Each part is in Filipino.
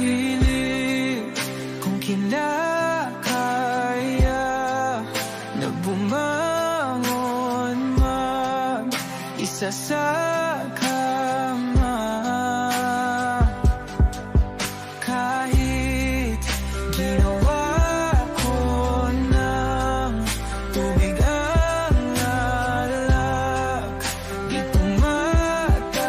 pilit kung kinakaya na bumangon mag-isa sa kama. Kahit ginawa ko ng tubig ang alak, di tumatama.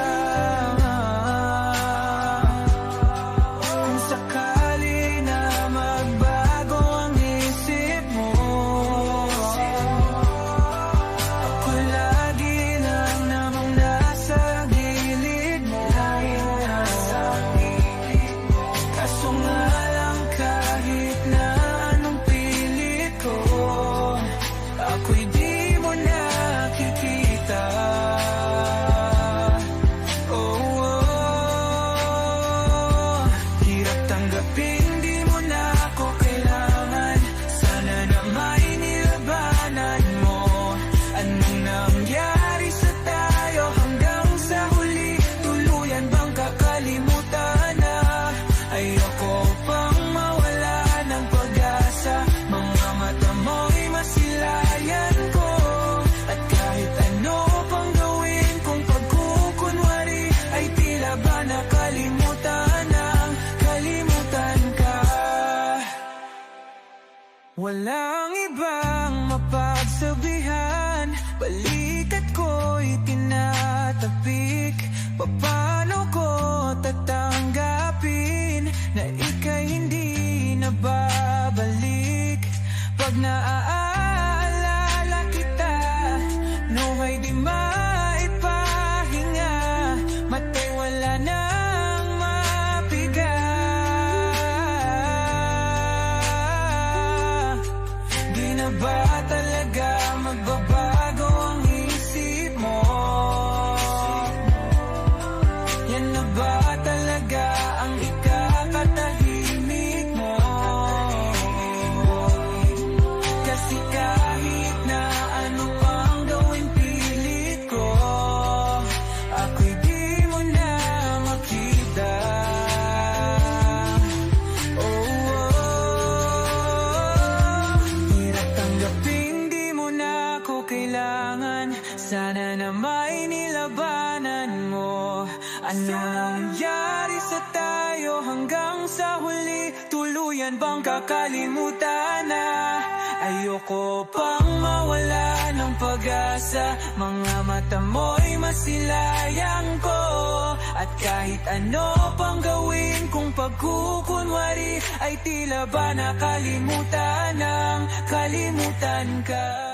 Kung sakali na magbago ang isip mo, ako lagi lang namang nasa gilid mo. Kaso nga lang kahit na anong pilit ko, ako'y di mo nakikita. Oh, hirap tanggapin, di mo na ako kailangan. Sana na may nilabanan mo. Anong nangyari sa tayo hanggang sa huli? Tuluyan bang kakalimutan na? Ayoko pang mawala ng pag-asa. Mga mata mo'y masilayan ko. At kahit ano pang gawin kung pagkukunwari, ay tila ba nakalimutan ang kalimutan ka. Walang ibang mapagsabihan, balikat ko'y tinatapik. Paano ko tatanggapin na ika'y hindi na babalik? Pag naaalala kita, luhay di maipahinga, mata'y wala nang mapiga. Di na ba talaga magbabago ang isip mo? Yan na ba talaga ang ikakatahimik mo? Kasi kahit na ano pang gawin pilit ko, ako'y di mo na makita. Hirap tanggapin, di mo na ako kailangan. Sana na may nilabanan mo. Ano nangyari sa tayo hanggang sa huli? Tuluyan bang kakalimutan na? Ayoko pang mawala ng pag-asa. Mga mata mo'y masilayang ko. At kahit ano pang gawin kung pagkukunwari, ay tila ba nakalimutan ng kalimutan ka.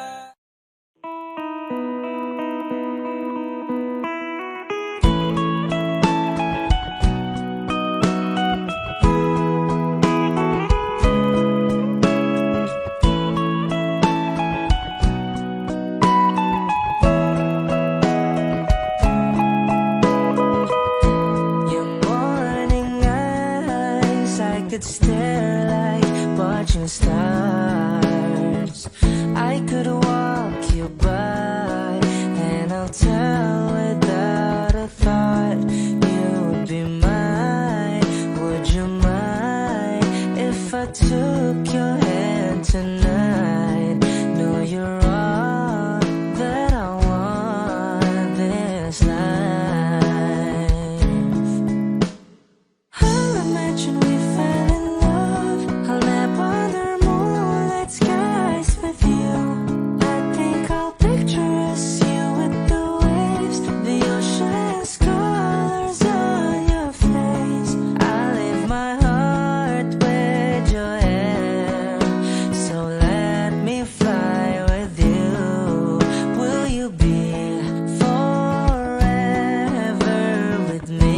Could stare like watching stars. I could walk you by, and I'll tell without a thought you would be mine. Would you mind if I took your hand tonight? No, you're all that I want this life. I'll imagine we fell in love. I'll nap under moonlight skies with you. I think I'll picture us, you with the waves, the ocean's colors on your face. I leave my heart with your hair, so let me fly with you. Will you be forever with me?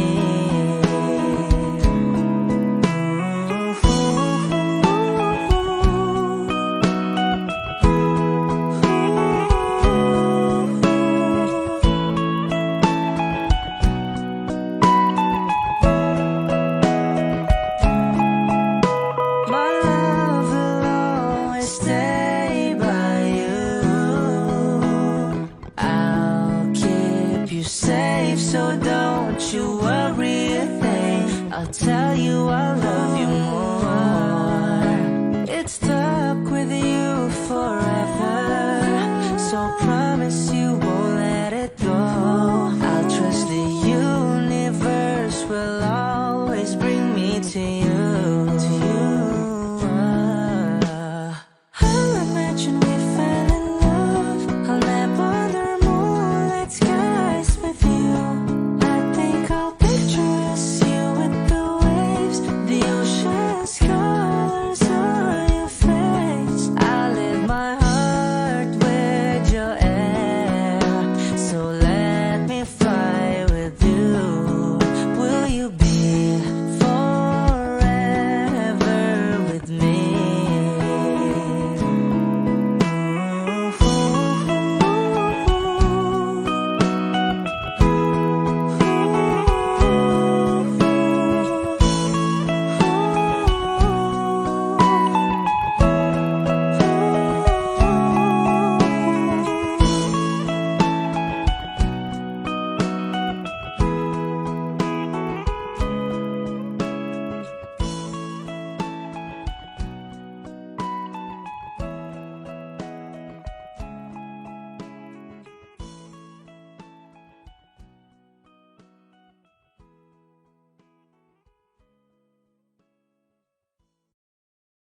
My love will always stay by you. I'll keep you safe, so don't you worry a thing. I'll tell you I love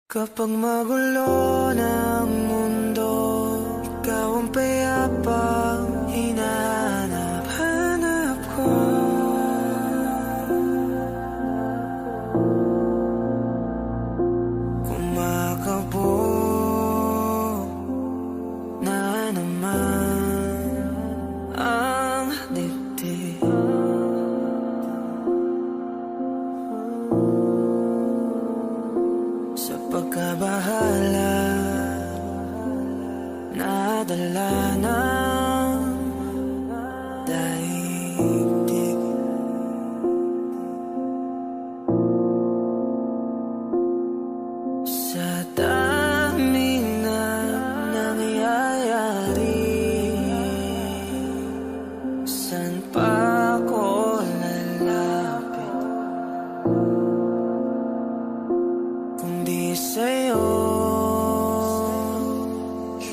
Kapag magulo ng mundo, ikaw ang payapang hinahanap-hanap ko. Kumakabog na naman ang dibdib. Sa pagkabahala, nadala ng daigdig. Sa daming na nangyayari, saan pa ako lalapit kundi sa'yo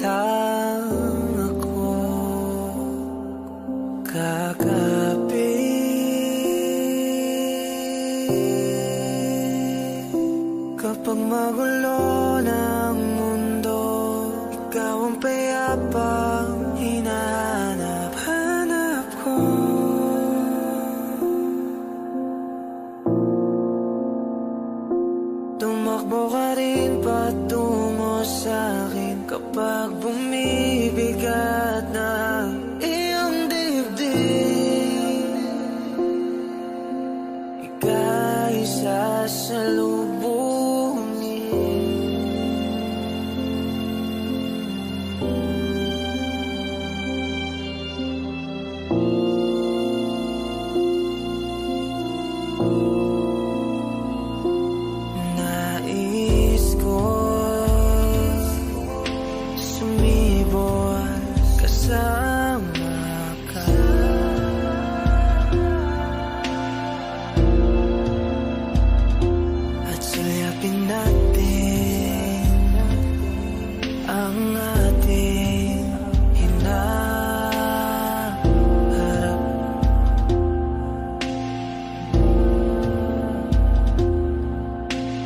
lang ako kakapit. Kapag magulo ng mundo, ikaw ang payapang hinahanap-hanap ko. Tumakbo ka rin patungo sa'kin kapag bumibigat na iyong dibdib. Ika'y sasalubungin. Nais ko sumibol kasama ka. At sulyapin natin ang ating hinaharap.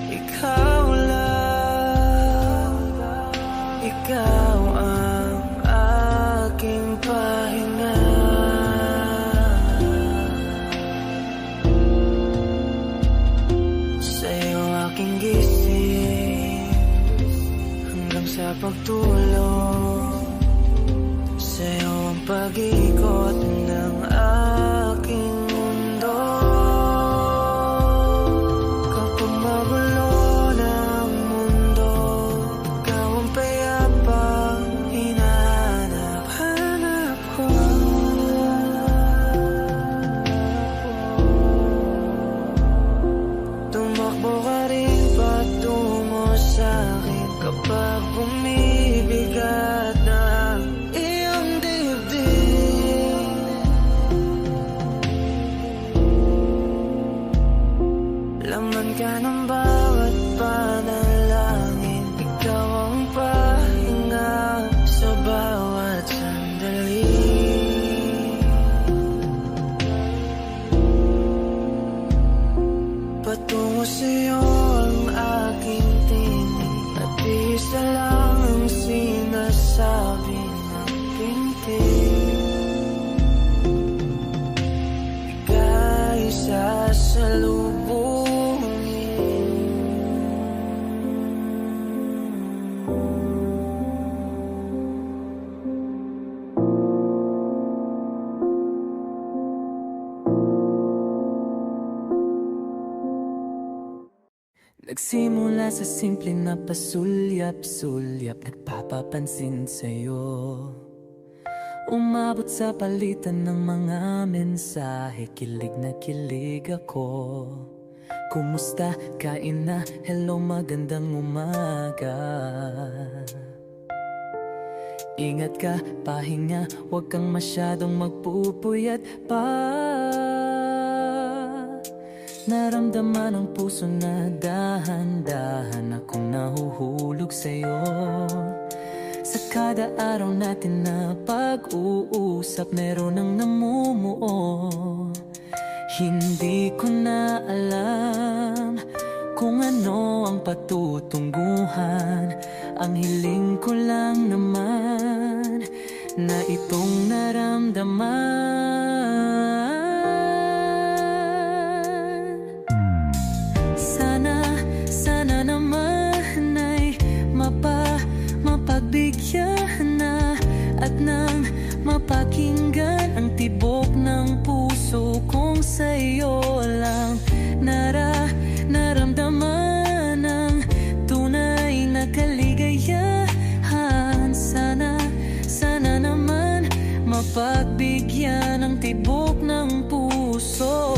Ikaw lang, ikaw ang aking pahinga. Sa'yo aking gising hanggang sa pagtulog. Sa'yo ang pag-ikot ng aking mundo. Kapag magulo ng mundo, ikaw ang payapang hinahanap-hanap ko. Tumakbo ka rin patungo sa'kin kapag bumibigat na iyong dibdib. Laman ka ng bawat panalangin, ikaw ang pahinga sa bawat sandali. Patungo sa'yo ang aking tinig, at isa lang ang sinasabi ng pintig. Ika'y sasalubungin. Nagsimula sa simple na pasulyap-sulyap, nagpapapansin sa'yo. Umabot sa palitan ng mga mensahe, kilig na kilig ako. Kumusta? Kain na? Hello, magandang umaga. Ingat ka, pahinga, huwag kang masyadong magpupuyat pa. Naramdaman ang puso na dahan-dahan akong nahuhulog sa'yo. Sa kada araw natin na pag-uusap, meron ang namumuo. Hindi ko na alam kung ano ang patutunguhan. Ang hiling ko lang naman na itong naramdaman. Sana naman ay mapagbigyan na at nang mapakinggan ang tibok ng puso kong sa'yo lang naramdaman ang tunay na kaligayahan. Sana naman mapagbigyan ang tibok ng puso.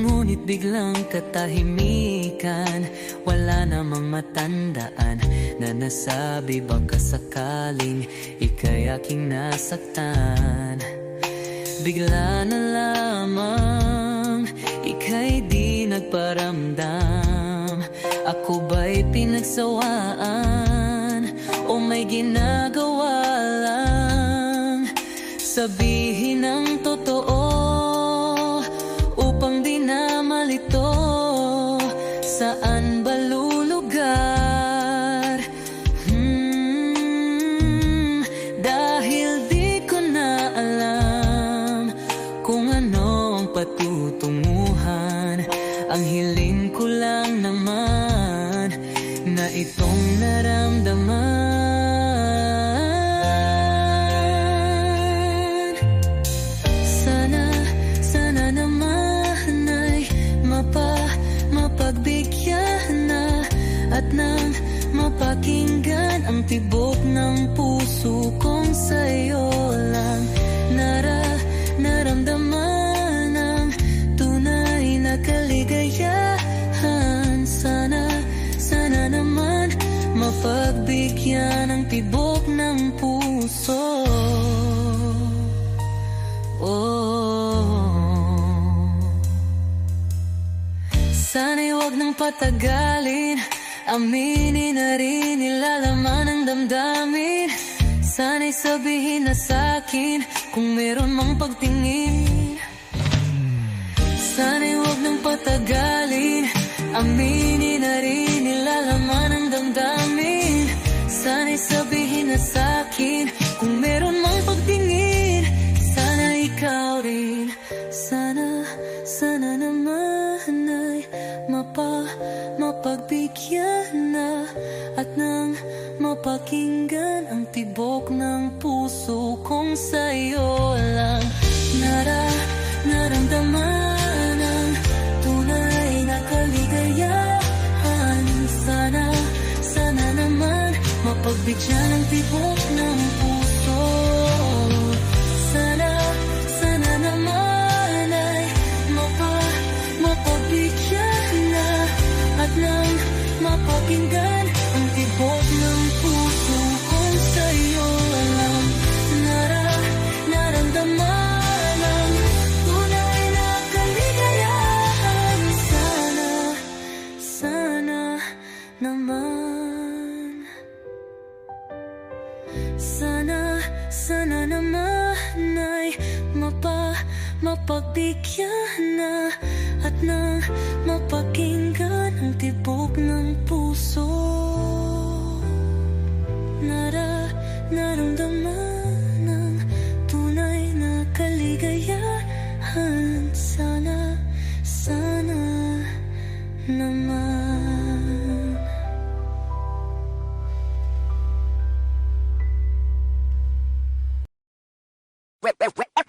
Ngunit biglang katahimikan, wala namang matandaan na nasabi baka sakaling ika'y aking nasaktan. Bigla na lamang ika'y di nagparamdam. Ako ba'y pinagsawaan o may ginagawa lang? Sabihin ang totoo upang di na malito. Saan ba lulugar? Dahil di ko na alam kung ano ang patutunguhan. Ang hiling ko lang naman na itong naramdaman. Sana naman ay mapagbigyan na at nang mapakinggan ang tibok ng puso kong sa'yo lang naramdaman ang tunay na kaligayahan. Sana naman mapagbigyan ang tibok ng puso. Sana'y wag nang patagalin, aminin na rin nilalaman ng damdamin. Sana'y sabihin na sa'kin kung meron mang pagtingin. Sana'y wag nang patagalin, aminin na rin nilalaman ng damdamin. Sana'y sabihin na sa'kin kung meron mang pagtingin. Sana ikaw rin, sana naman ay mapagbigyan na at nang mapakinggan ang tibok ng puso kong sa'yo lang naramdaman ang tunay na kaligayahan. Sana naman mapagbigyan ang tibok ng puso. Sana naman ay mapagbigyan na at nang mapakinggan ang tibok ng puso kong sa'yo lang naramdaman ang tunay na kaligayahan. Sana naman, sana naman ay mapagbigyan na at nang mapakinggan ang tibok ng puso. Naramdaman ang tunay na kaligayahan. Sana naman.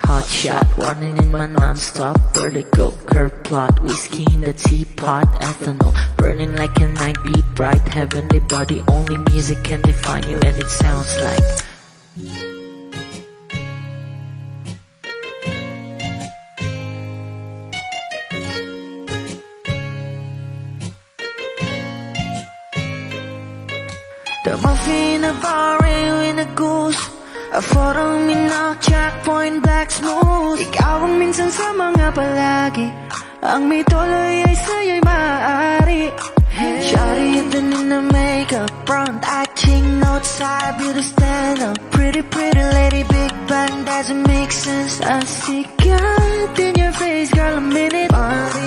Hot shot, running in my non-stop vertigo. Curve plot, whiskey in the teapot, ethanol burning like a night beat, bright heavenly body. Only music can define you, and it sounds like the muffin, a bar, in a goose. A photo minok, checkpoint, black smooth. Ikaw ang minsan sa mga palagi, ang may tuloy ay sa'yo'y maaari. Shawty hidden in the makeup, front acting outside, beauty stand up. Pretty lady, big band, doesn't make sense. I see God in your face, girl, a minute. Body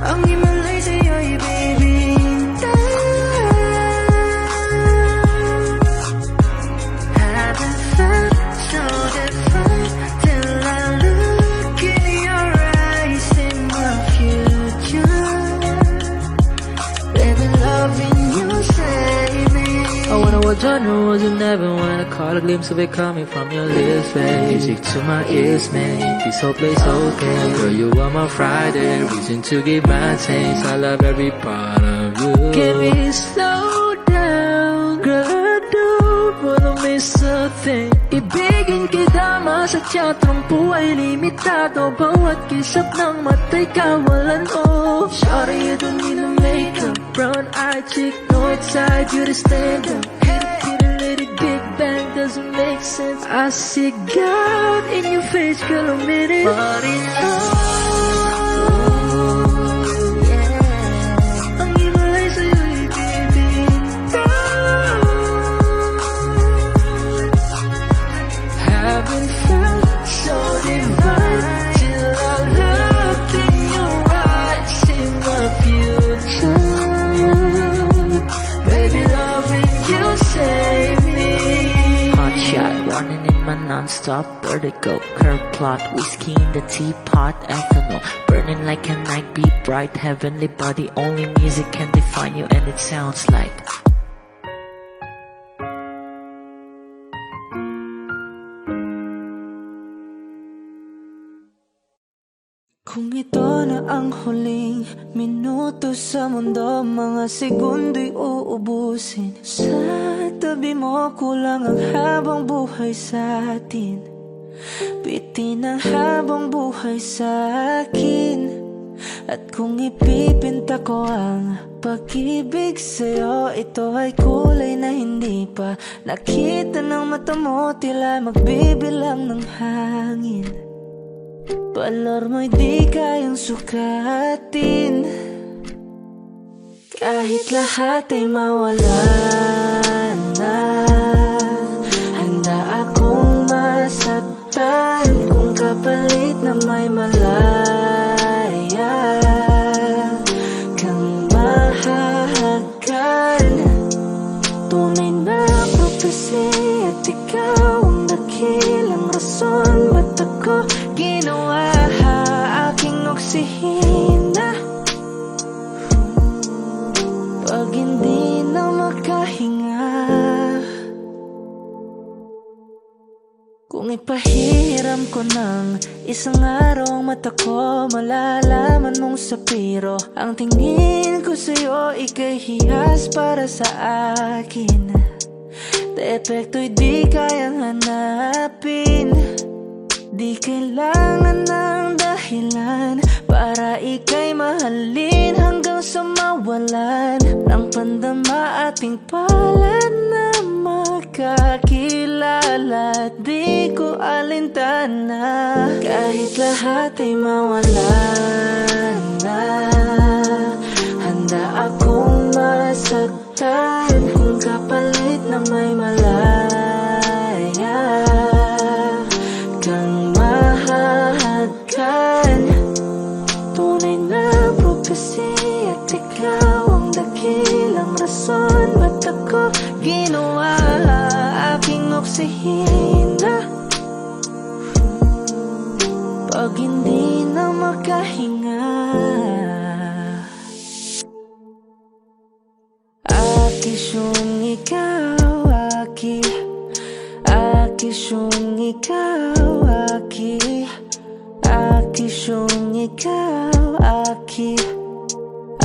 ang himalay sa'yo'y baby. Haven't felt so different till I look in your eyes, in my future. Baby, loving you save me. I wonder what genre was in heaven when I caught a glimpse of it coming from your lips, babe. Music to my ears, man. This whole place okay. Girl, you are my Friday, reason to give my taste. I love every part of you. Can we slow down? Girl, I don't wanna miss a thing. Ibigin kita, masadya. Trangpo ay limitado. Bawat kisap ng mata'y kawalan, oh. Sorry, you don't need no makeup. Brown-eyed chick, no outside, you to stand up. Hit a little big bang, doesn't make sense. I see God in your face, girl, a minute. But it's ang himalay sa'yo'y bibig. Haven't felt so divine till I looked in your eyes, in my future. Baby, loving you save me. Hot shot, running in my non-stop vertigo. Curve plot, whiskey in the teapot, ethanol. Burning like a night, be bright, heavenly body. Only music can define you, and it sounds like Kung ito na ang huling minuto sa mundo, mga segundo'y uubusin. Sa tabi mo, kulang ang habang buhay sa atin. Bitin ang habang buhay sa akin. At kung ipipinta ko ang pag-ibig sa'yo, ito ay kulay na hindi pa nakita ng mata mo, tila magbibilang ng hangin. Balor mo'y di kayang sukatin, kahit lahat ay mawala na. Handa akong masaktan kung kapalit na may malaya kang mahahagan. Tunay na prophecy at ikaw ang dakilang rason ba't ako ginawa aking oksihina. Pag hindi na makahinga, kung ipahiram ko ng isang araw ang mata ko, malalaman mong sapiro. Ang tingin ko sa'yo, ika'y hiyas para sa akin. Depekto'y di kayang hanapin. Di kailangan ng dahilan para ika'y mahalin hanggang sa mawalan ng pandama ating palad na makakilala. Di ko alintana kahit lahat ay mawalan na. Handa akong masaktan kung kapalit na may malaya kang mahahagan. Tunay na prophecy at ikaw ang dakilang rason ba't ako ginawa aking oksihina. Pag hindi na makahinga, akisyong ikaw, akisyong ikaw, akisyong ikaw,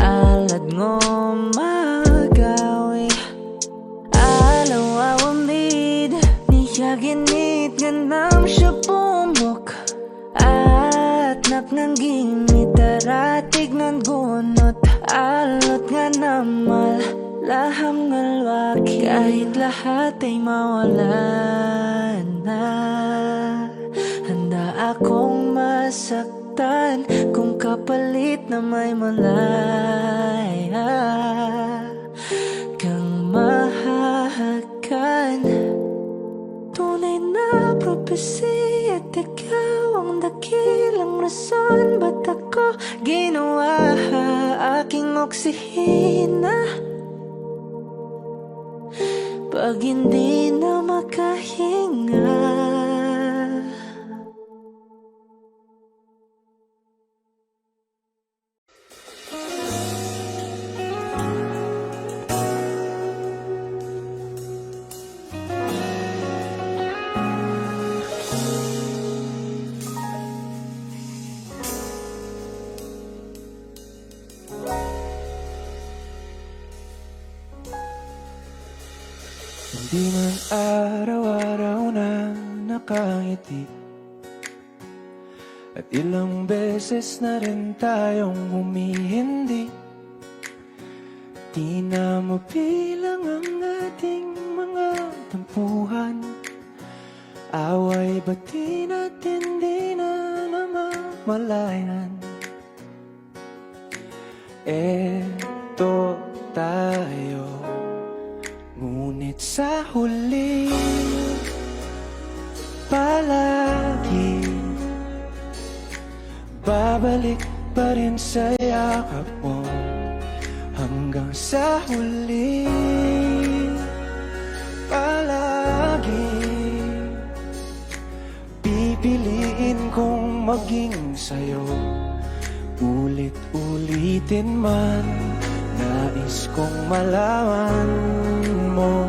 alad ngo magawi alaw awamid niyaginit ganam siya pumok at napnanggimit taratig ng gunot alot nga namal laham ngalwaki kahit lahat ay mawalan na. Handa akong masaktan kung kapalit na may malaya kang mahahagan. privacy at ikaw ang dakilang rason ba't ako ginawa aking oksihina pag hindi na makahinga. Hindi man araw-araw na nakangiti at ilang beses na rin tayong humihindi. Di na mabilang ang ating mga tampuhan. Away ba't di natin di na namamalayan? Eto tayo, ngunit sa huli palagi babalik pa rin sa yakap mo. Hanggang sa huli palagi pipiliin kong maging sa'yo. Ulit-ulitin man, nais kong malaman mo,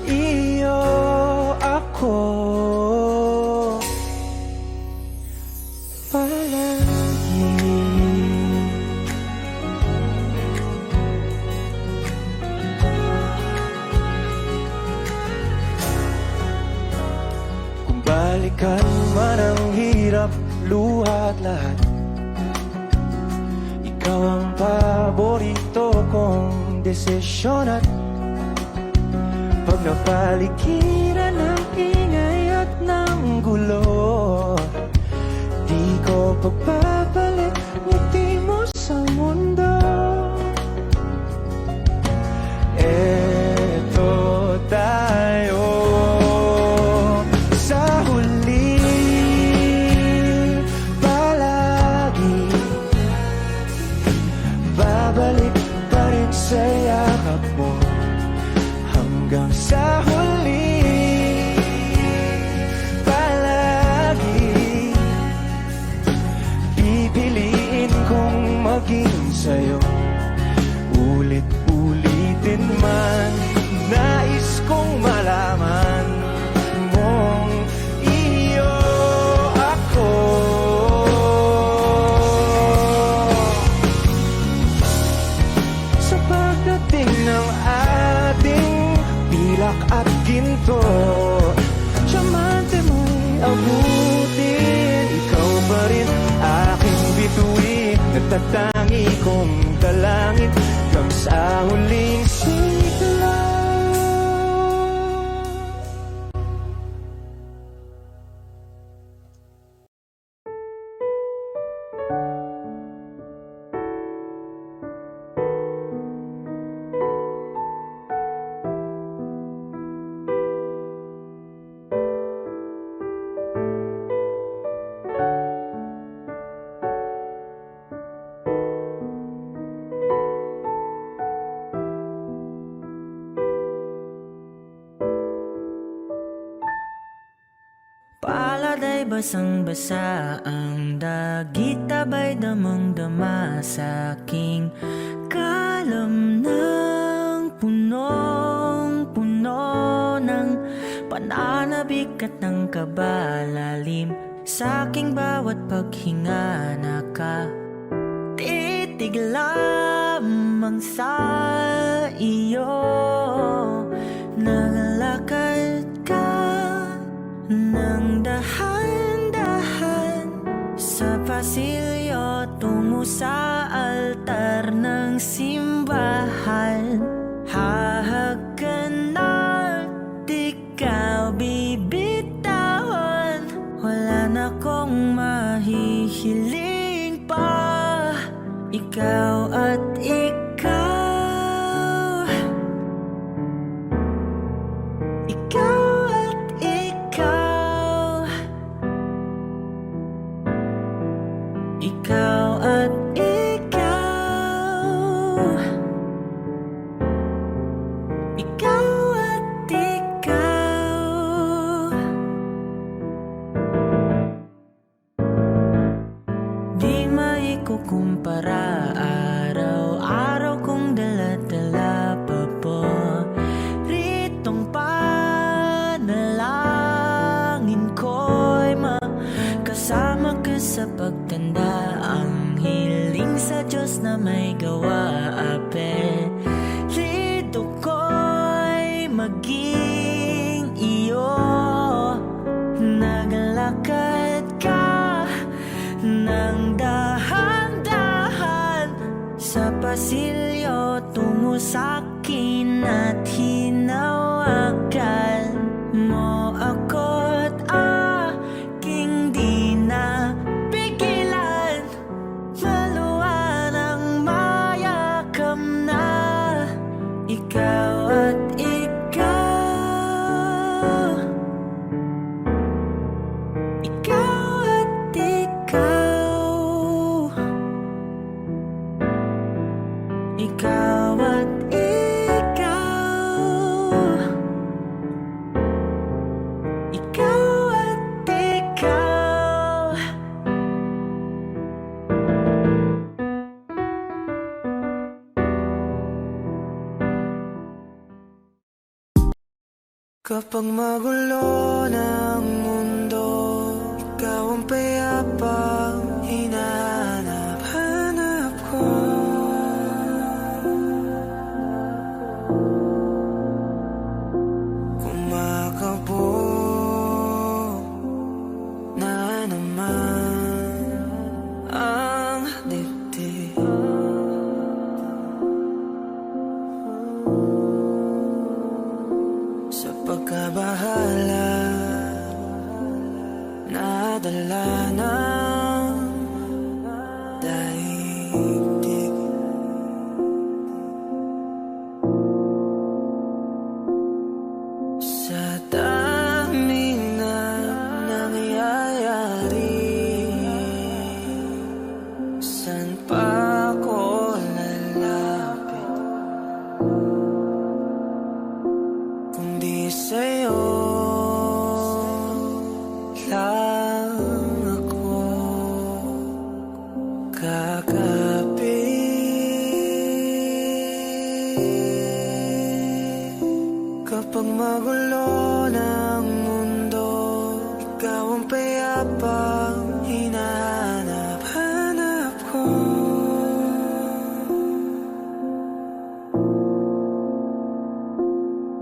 iyo ako palagi. Kung balikan man ang hirap, luha at lahat, ikaw ang paborito kong desisyon. At pag napaligiran ng ingay at ng gulo, di ko pagpapalit ngiti mo sa mundo. Eto tayo sa huli palagi babalik pa rin sa yakap mo. Hanggang sa huli palagi pipiliin kong maging sa'yo. Ulit-ulitin man, nais kong malaman mong iyo ako. Sa pagdating ng ating pilak at ginto, diamante mo'y abutin. Ikaw pa rin aking bituin, natatangi kong dalangin hanggang sa huling sigla. Palad ay basang-basa, ang dagit abay damang-dama sa aking kalam ng punong-puno ng pananabik at ng kabalalim. Sa aking bawat paghinga nakatitig lamang sa iyo. Nagalakad ka nang dahan-dahan sa pasilyo tungo sa altar ng simbahan. Hahagkan at ikaw bibitawan, wala na kong mahihiling pa. Ikaw at ikaw, ikaw at ikaw. na may gawa. Apelido ko'y maging iyo. Naglakad ka ng dahan-dahan sa pasilyo tungo sa'kin at hinawakan mo ako't aking di na pigilan. Maluwan ang mayakap na ikaw at ikaw. Ikaw at ikaw. Ikaw at ikaw. Ikaw at ikaw. Kapag magulo ng mundo, ikaw ang payapang hinahanap-hanap ko. Kumakabog na naman ang dibdib. Sa pagkabahala, nadala ng daigdig. Sa dami na nangyayari, saan pa ako lalapit kundi sa'yo lang ako kakapit. Kapag magulo ng mundo, ikaw ang payapang hinahanap-hanap ko.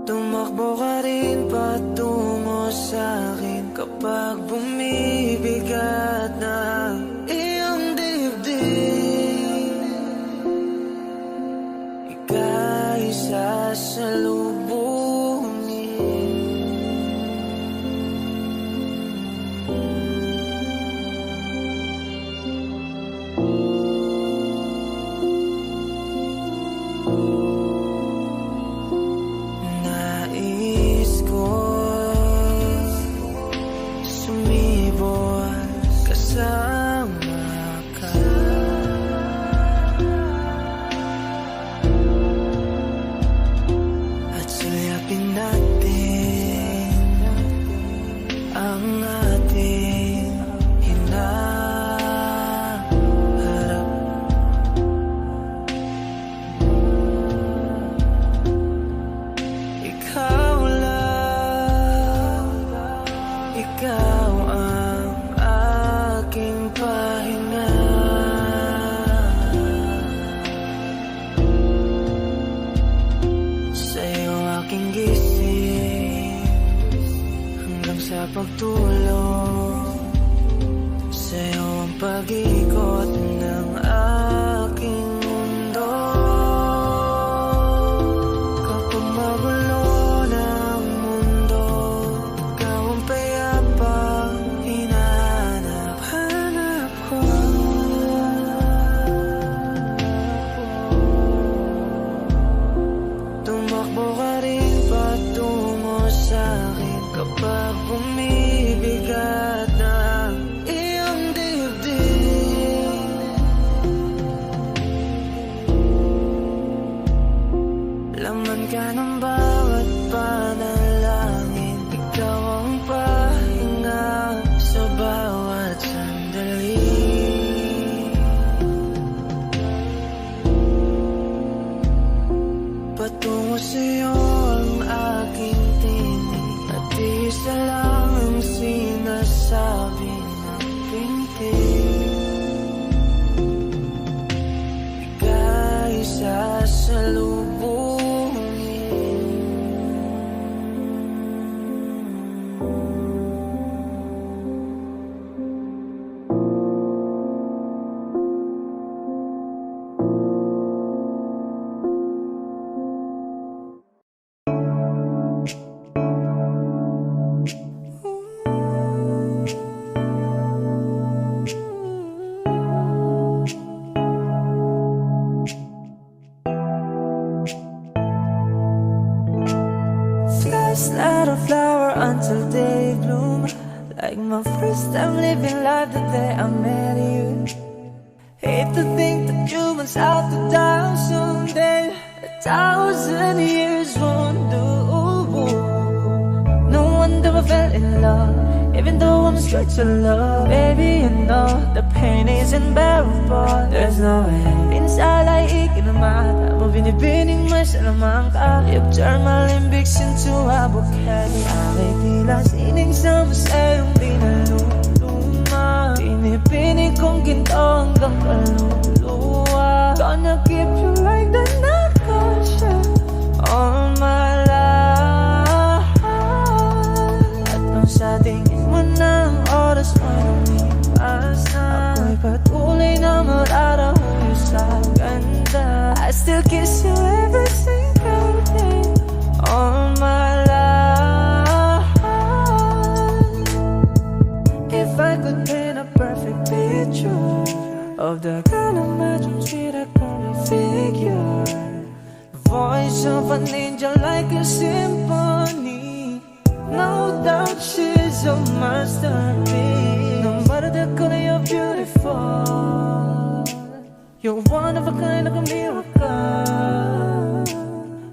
Tumakbo ka rin patungo sa'kin kapag bumibigat na iyong dibdib. Ika'y sasalubungin. Nais ko sumibol kasama ka. At sulyapin natin ang ating hinaharap. Ikaw lang, ikaw ang aking pahinga. Sa'yo aking gising hanggang sa pagtulog. Sa'yo ang pag-ikot ng aking mundo. Kapag magulo ng mundo, ikaw ang payapang hinahanap-hanap ko. Tumakbo ka rin patungo sa'kin kapag bumibigat na iyong dibdib. not a flower until they bloom. Like my first time living life the day I met you. Hate to think that you must out to die someday. 1,000 years won't do. No wonder I fell in love, even though I'm scared to love. Baby, you know the pain is unbearable. There's no way minsan ay ikinamata mo, binibining mo sa lamang ka. You've turned my limbics into a bouquet. Ako'y tila sining sa musayong pinaluluma. Pinipinig kong ginto hanggang kaluluwa. Gonna keep you like the narcosya all my life. At nung sa tingin mo ng oras mo lumipas na, ako'y patuloy na mararahuyo sa ganda. I still kiss you every single day all my life. If I could paint a perfect picture of the kind of magic sweet I can figure, the voice of an angel like a symphony. No doubt she's a masterpiece. No matter the color, you're beautiful. You're one of a kind, like a miracle.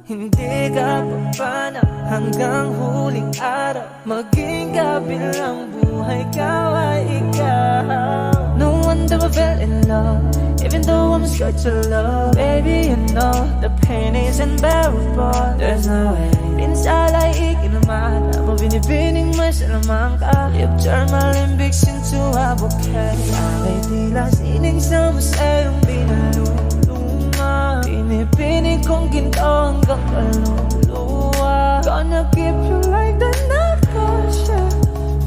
Hindi ka papana hanggang huling araw. Maging kabilang buhay ka ay ikaw. No wonder I fell in love, even though I'm scared to love. Baby, you know the pain is unbearable. There's no way minsan ay ikinamata mo, binibining mo sa lamang ka. You've turned my limbics into a bouquet. Ako'y tila sining sa musayong pinaluluma. Pinipinig kong ginto hanggang kaluluwa. Gonna keep you like the narcosya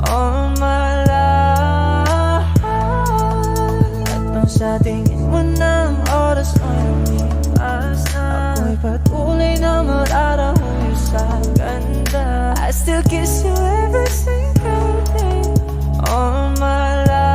all my life. At nung sa tingin mo ng oras mo lumipas na, ako'y patuloy na mararahuyo sa ganda. I still kiss you every single day all my life.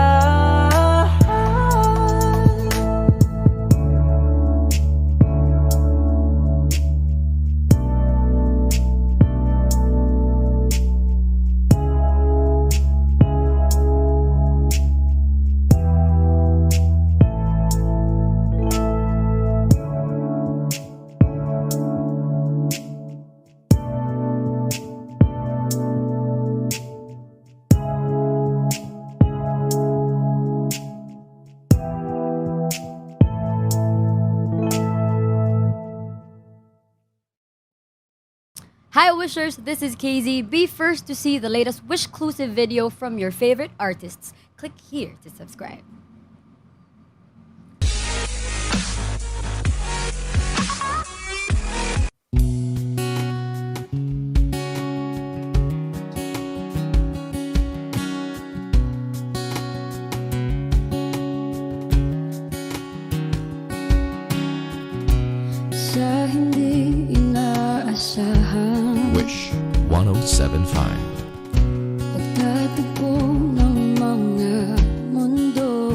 Hi Wishers, this is KZ. Be first to see the latest Wishclusive video from your favorite artists. Click here to subscribe. Sa hindi inaasahan, Wish 1075. pagtatagpo ng mga mundo,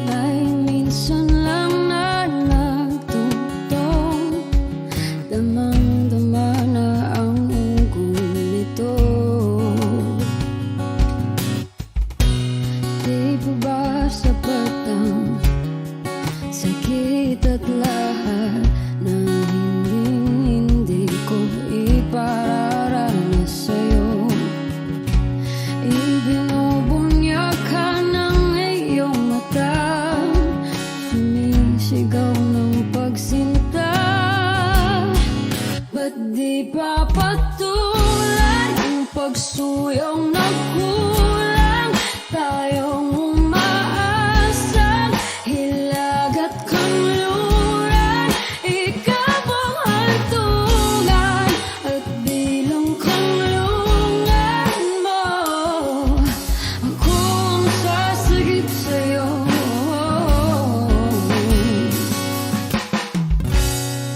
may minsan lang na nagtutong, damang-dama na ang unggoy nito. Di pa ba sapat ang sakit at lahat na hindi ko ipararanas sa'yo? Ibinubunyak ka ng iyong mata, sumisigaw ng pagsinta. Ba't di pa patulan ang pagsuyong na kulang? Tayong umaasang hilag at kanluran, ikaw ang hantungan at bilang kanlungan mo. Ako ang sasagip sa'yo.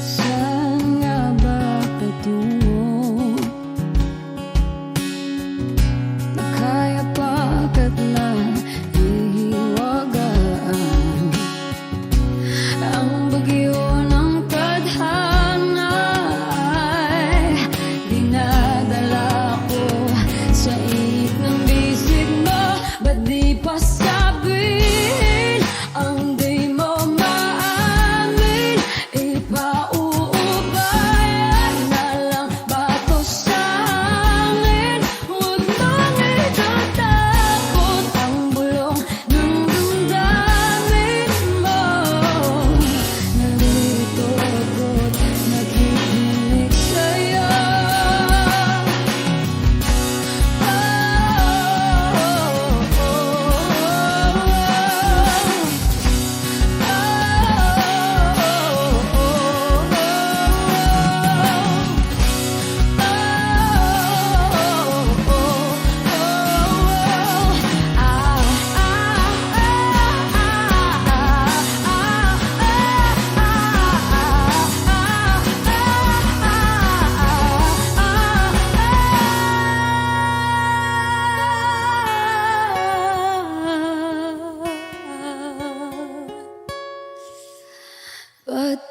Saan nga ba patungo? Nakaya pagkat na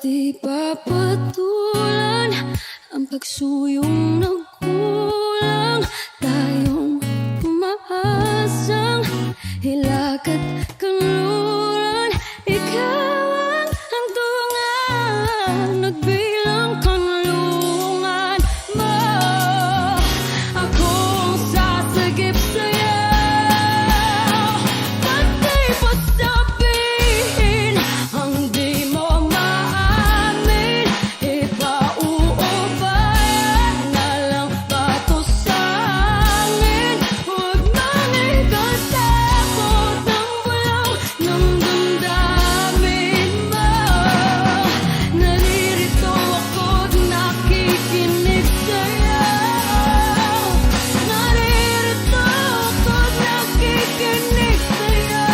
di papatulan ang pagsuyong nagkulang. Tayong umaasang hilakad kanluran. Ikaw ang hantungan, nagbilang kanlungan mo. Akong sasagip sa'yo, pati pa sabihin ang di mo maamin. Ipauubayan na lang ba to sa amin? Huwag nang ikatakot ng walang namdamdamin mo. Naririto ako't nakikinig sa'yo. Naririto ako't nakikinig sa'yo.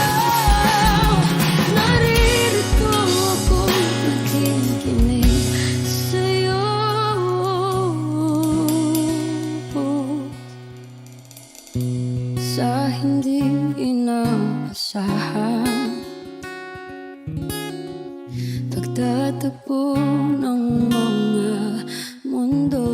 Naririto ako't nakikinig sa'yo. Sa hindi inaasahan, pagtatagpo ng mga mundo.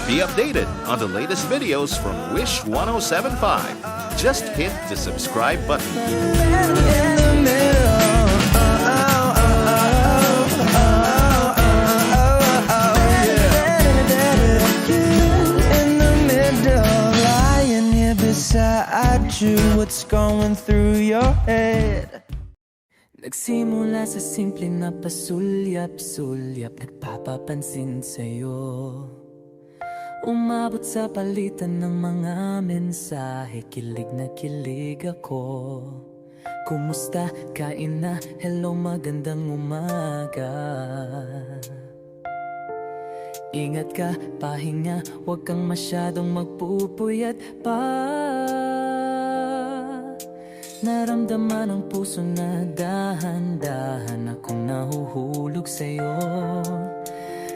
Be updated on the latest videos from Wish 1075. Just hit the subscribe button. In the middle, lying here beside you. What's going through your head? Nagsimula sa simple na pasulyap-sulyap, nagpapapansin sa'yo. Umabot sa palitan ng mga mensahe, kilig na kilig ako. Kumusta? Kain na? Hello, magandang umaga. Ingat ka, pahinga, huwag kang masyadong magpupuyat pa. Naramdaman ang puso na dahan-dahan akong nahuhulog sa'yo.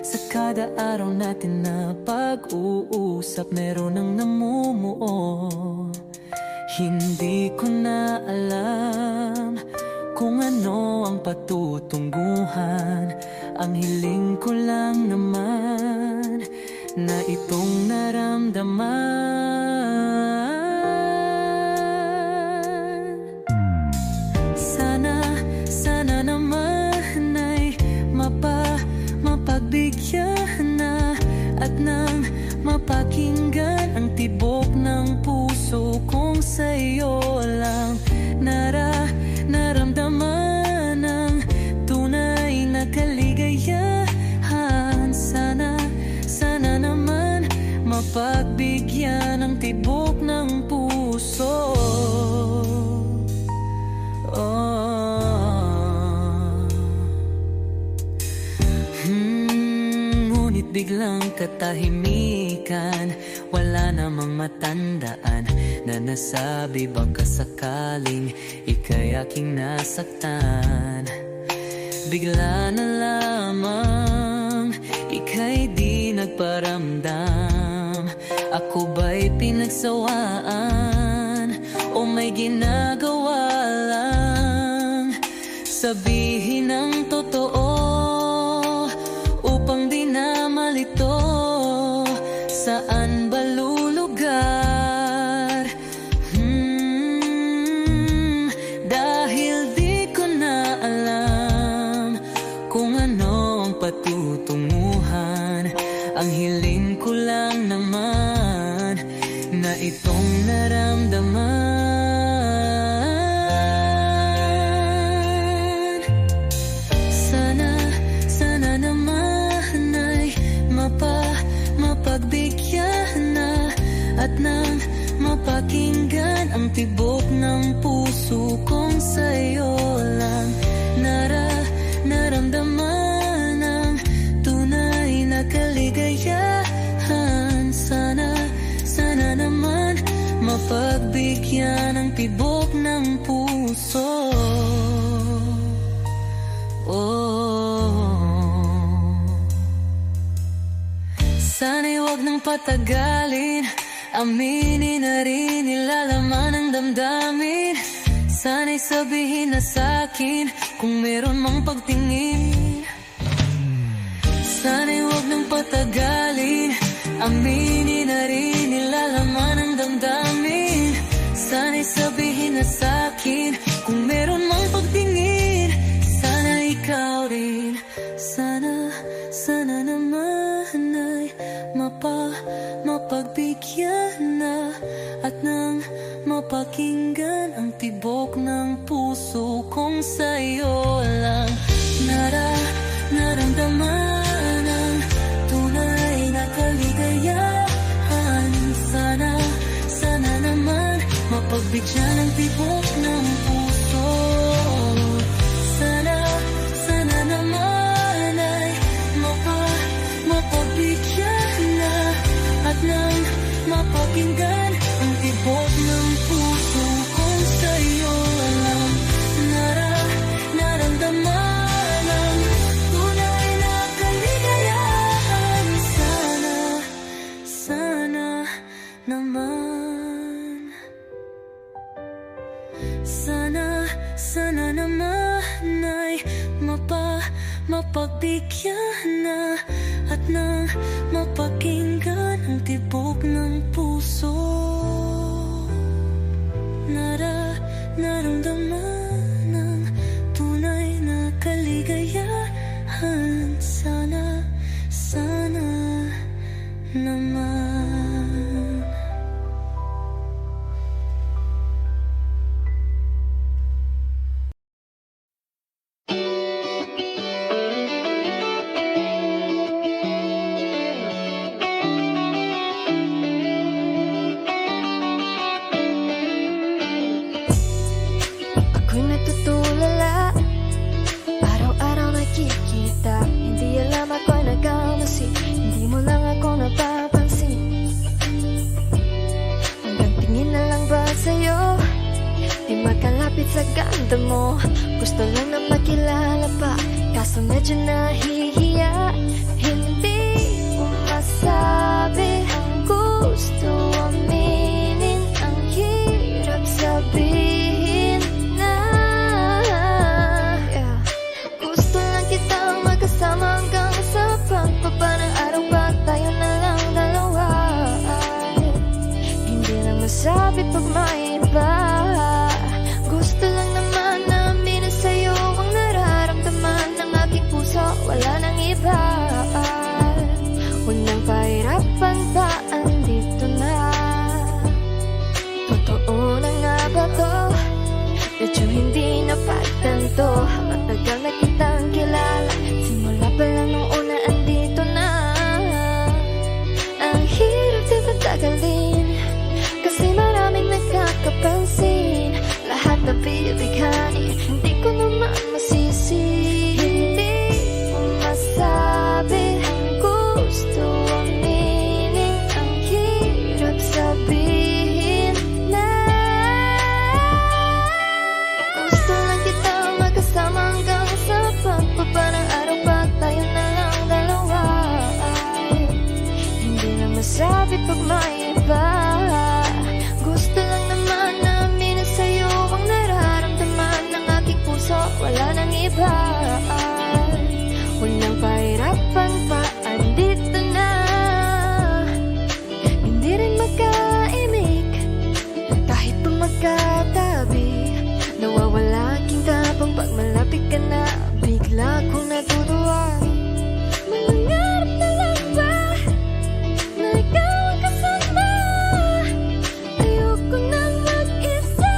Sa kada araw natin na pag-uusap, meron ang namumuo. Hindi ko na alam kung ano ang patutunguhan. Ang hiling ko lang naman na itong naramdaman. Sana naman ay mapagbigyan na at nang mapakinggan ang tibok ng puso kong sa'yo lang naramdaman ang tunay na kaligayahan. Sana naman mapagbigyan ang tibok ng puso. Ngunit biglang katahimikan, wala namang matandaan na nasabi baka sakaling ika'y aking nasaktan. Bigla na lamang ika'y di nagparamdam. Ako ba'y pinagsawaan o may ginagawa lang? Sabihin ang totoo upang di na malito. Saan ba lulugar? Dahil di ko na alam kung ano ang patutunguhan. Ang hiling ko lang naman na itong naramdaman. Sana naman ay mapagbigyan na at nang mapakinggan ang tibok ng puso kong sa'yo lang naramdaman ang tunay na kaligayahan. Sana naman mapagbigyan ang tibok ng puso. Sana'y huwag wag nang patagalin, aminin na rin nilalaman ng damdamin. Sana'y sabihin na sa'kin kung meron mang pagtingin. Sana'y wag nang patagalin, aminin na rin nilalaman ng damdamin. Sana'y sabihin na sa'kin kung meron mang pagtingin. Sana ikaw rin, sana naman ay mapagbigyan na at nang mapakinggan ang tibok ng puso kong sa'yo lang naramdaman ang tunay na kaligayahan. Sana naman mapagbigyan ang tibok ng puso. Sana naman ay mapagbigyan na at nang mapakinggan ang tibok ng puso kong sa'yo lang naramdaman ang tunay na kaligayahan. Sana naman, sana naman ay mapagbigyan na at nang mapakinggan ang tibok ng puso. Naramdaman ang tunay na kaligayahan. Sana naman. Ako'y natutulala, araw-araw nakikita. Hindi alam ako'y nagkamasi, hindi mo lang ako napapansin. Hanggang tingin na lang ba sa'yo, di makalapit sa ganda mo. Gusto lang na makilala pa, kaso medyo nahihiya. Hindi ko masabi ang gusto aminin, ang hirap sabihin na gusto lang kitang magkasama hanggang sa pagbaba ng araw pa tayo na lang dalawa. Hindi lang masabi pag may iba. Gusto lang naman na aminin sa'yo ang nararamdaman ng aking puso, wala nang iba. Huwag nang pahirapan pa, andito na. Totoo na nga ba to? Medyo hindi napagtanto, matagal na kitang kilala, simula pa lang nung una andito na. Ang hirap di patagalin, kasi maraming nagkakapansin. Lahat na bibighani, hindi ko naman masisi. Hindi ko masabi ang gusto aminin, ang hirap sabihin na gusto lang kitang magkasama hanggang sa pagbaba ng araw pa tayo na lang dalawa. Hindi lang masabi pag may iba. Gusto lang naman na aminin sa'yo ang nararamdaman ng aking puso, wala nang iba. Huwag nang pahirapan pa, andito na. Hindi rin magkaimik, kahit pa magkatabi. Nawawala aking tapang pag malapit ka na, bigla kong natutuwa. Mangarap na lang ba na ikaw ang kasama? Ayoko nang mag-isa.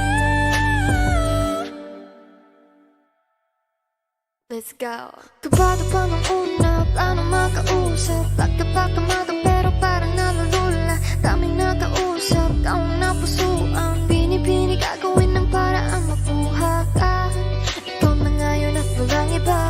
Let's go. Kabado pa nung una, plano makausap. Pagkapakamata pero parang nalulula. Daming nakausap, taong napusuan. Binibini gagawin ng paraan makuha ka. Ikaw na ngayon at walang iba.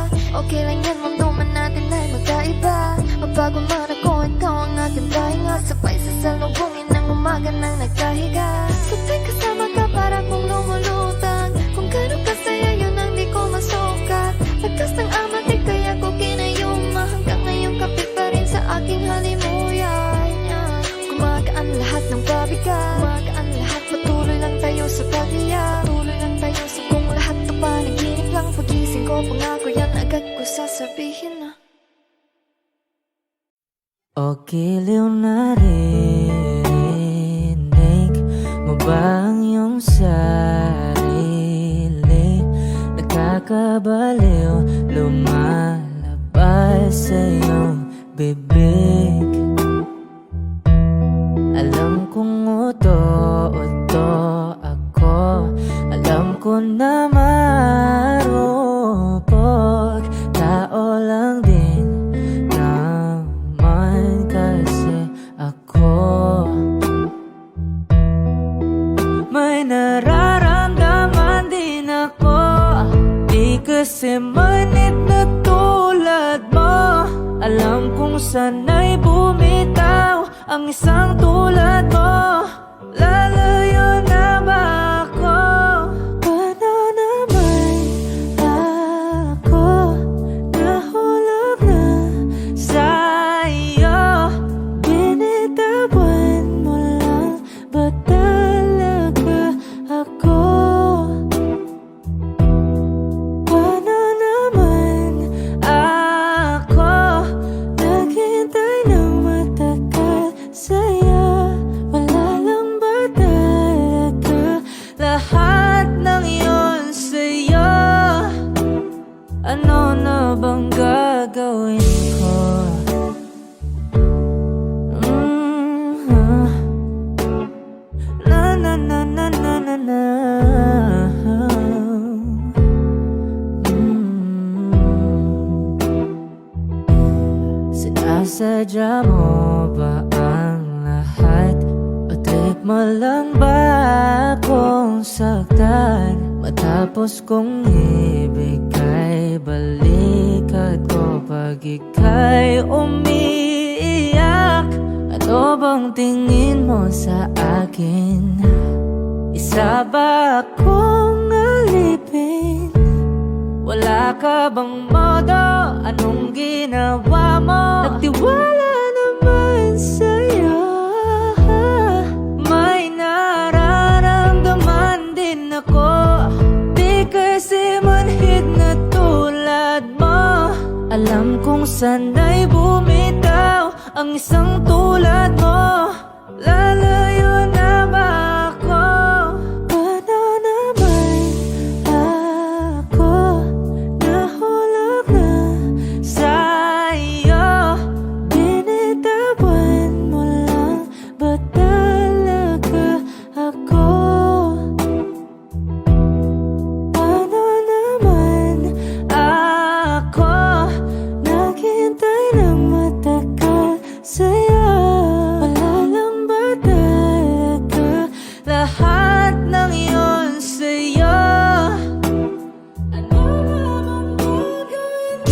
Okay lang yan, mundo man natin ay magkaiba. Mabago man ako, ikaw ang aking pahinga. Sabay sa salubungin ng umaga nang nagkahiga. Sa tuwing kasama ka para kong lumulutang. Kung gano'n kasaya yun ang di ko masukat. Lagkas ng amatik kaya ko kinayuma. Hanggang ngayon kapit pa rin sa aking halimuyan. sabihin na. O giliw na rinig mo ba ang iyong sarili? Nakakabaliw, lumalabas sa iyong bibig. Alam kong uto-uto ako, alam ko na marupok, tao lang din naman kasi ako. May nararamdaman din ako, di kasi manit na tulad mo. Alam kong sana'y bumitaw ang isang tulad mo. Lalayo na ba ako? Paano naman ako nahulog na sa'yo? Binitawan mo lang ba talaga ako? Paano naman ako naghintay ng matagal sa'yo? Wala lang ba talaga lahat ng iyon sa'yo? Ano na bang gagawin ko? Na na na na na na na. Sinasadya mo ba ang lahat? O trip mo lang ba akong saktan? Matapos kong ibigay balikat ko pag ika'y umiiyak. Ano bang tingin mo sa akin? Isa ba akong alipin? Wala ka bang modo? Anong ginawa mo? Nagtiwala naman sa'yo. May nararamdaman din ako, di kasi manhid na tulad mo. Alam kong sana'y bumitaw ang isang tulad mo. Lalayo na ba ako? Paano naman ako nahulog na sa'yo? Binitawan mo lang ba talaga ako? Paano naman ako naghintay ng matagal sa'yo? Wala lang ba talaga lahat ng iyon sa'yo? Ano naman gagawin ko?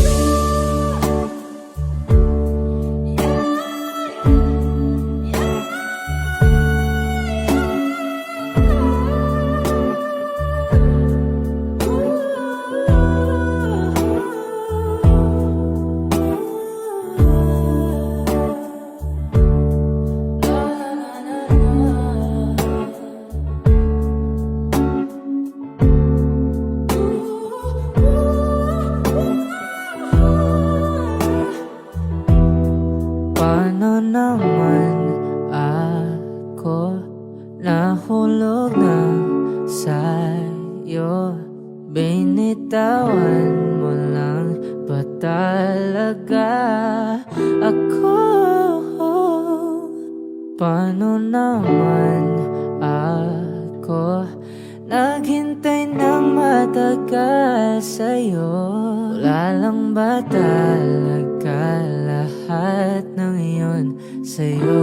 Paano naman ako nahulog na sa'yo? Binitawan mo lang ba talaga ako? Paano naman ako naghintay ng matagal sa'yo? Wala lang ba talaga lahat ng iyon sa'yo?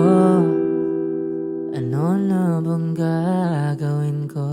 Ano na bang gagawin ko?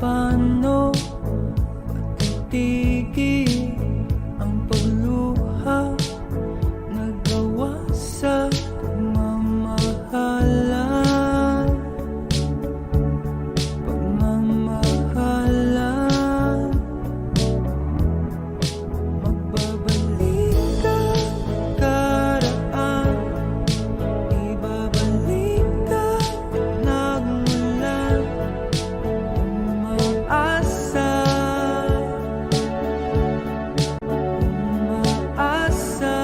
paano titigil ang pagluha nagawa sa pagmamahalan. Magbabalik ka karaan, ibabalik ka nagmulan, umaasa, umaasa.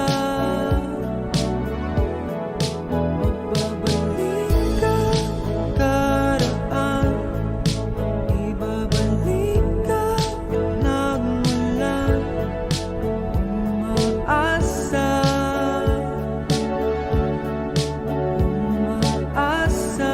Magbabalik ka karaan, ibabalik ka nagmulan, umaasa, umaasa.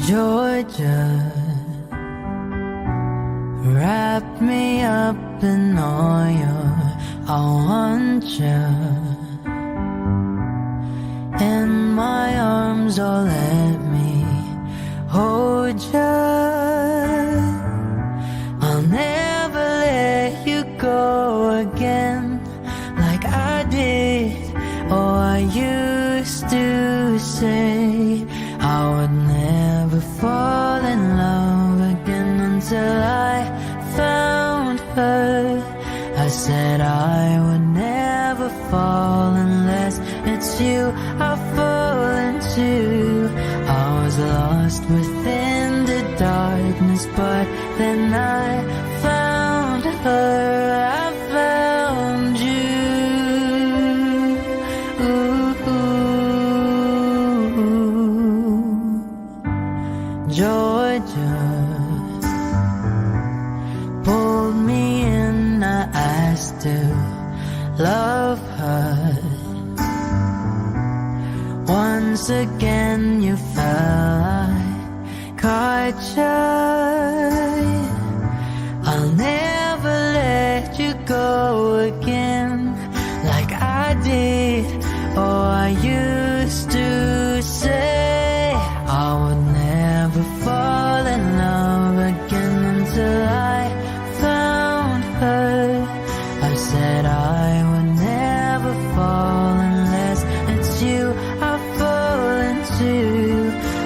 Georgia, wrap me up in oil. I want you in my arms, oh let me hold you. I'll never let you go again like I did. Oh, I used to say I would never fall in love again until I found her. I said I would never fall unless it's you I fall into. I was lost within the darkness, but then I found her. I found you. Georgia pulled me in, I asked to love her. Once again you fell, I caught you. I'll never let you go again like I did. Oh, I used to say I would never fall in love again until I found her. I said I would never fall unless it's you I fall into.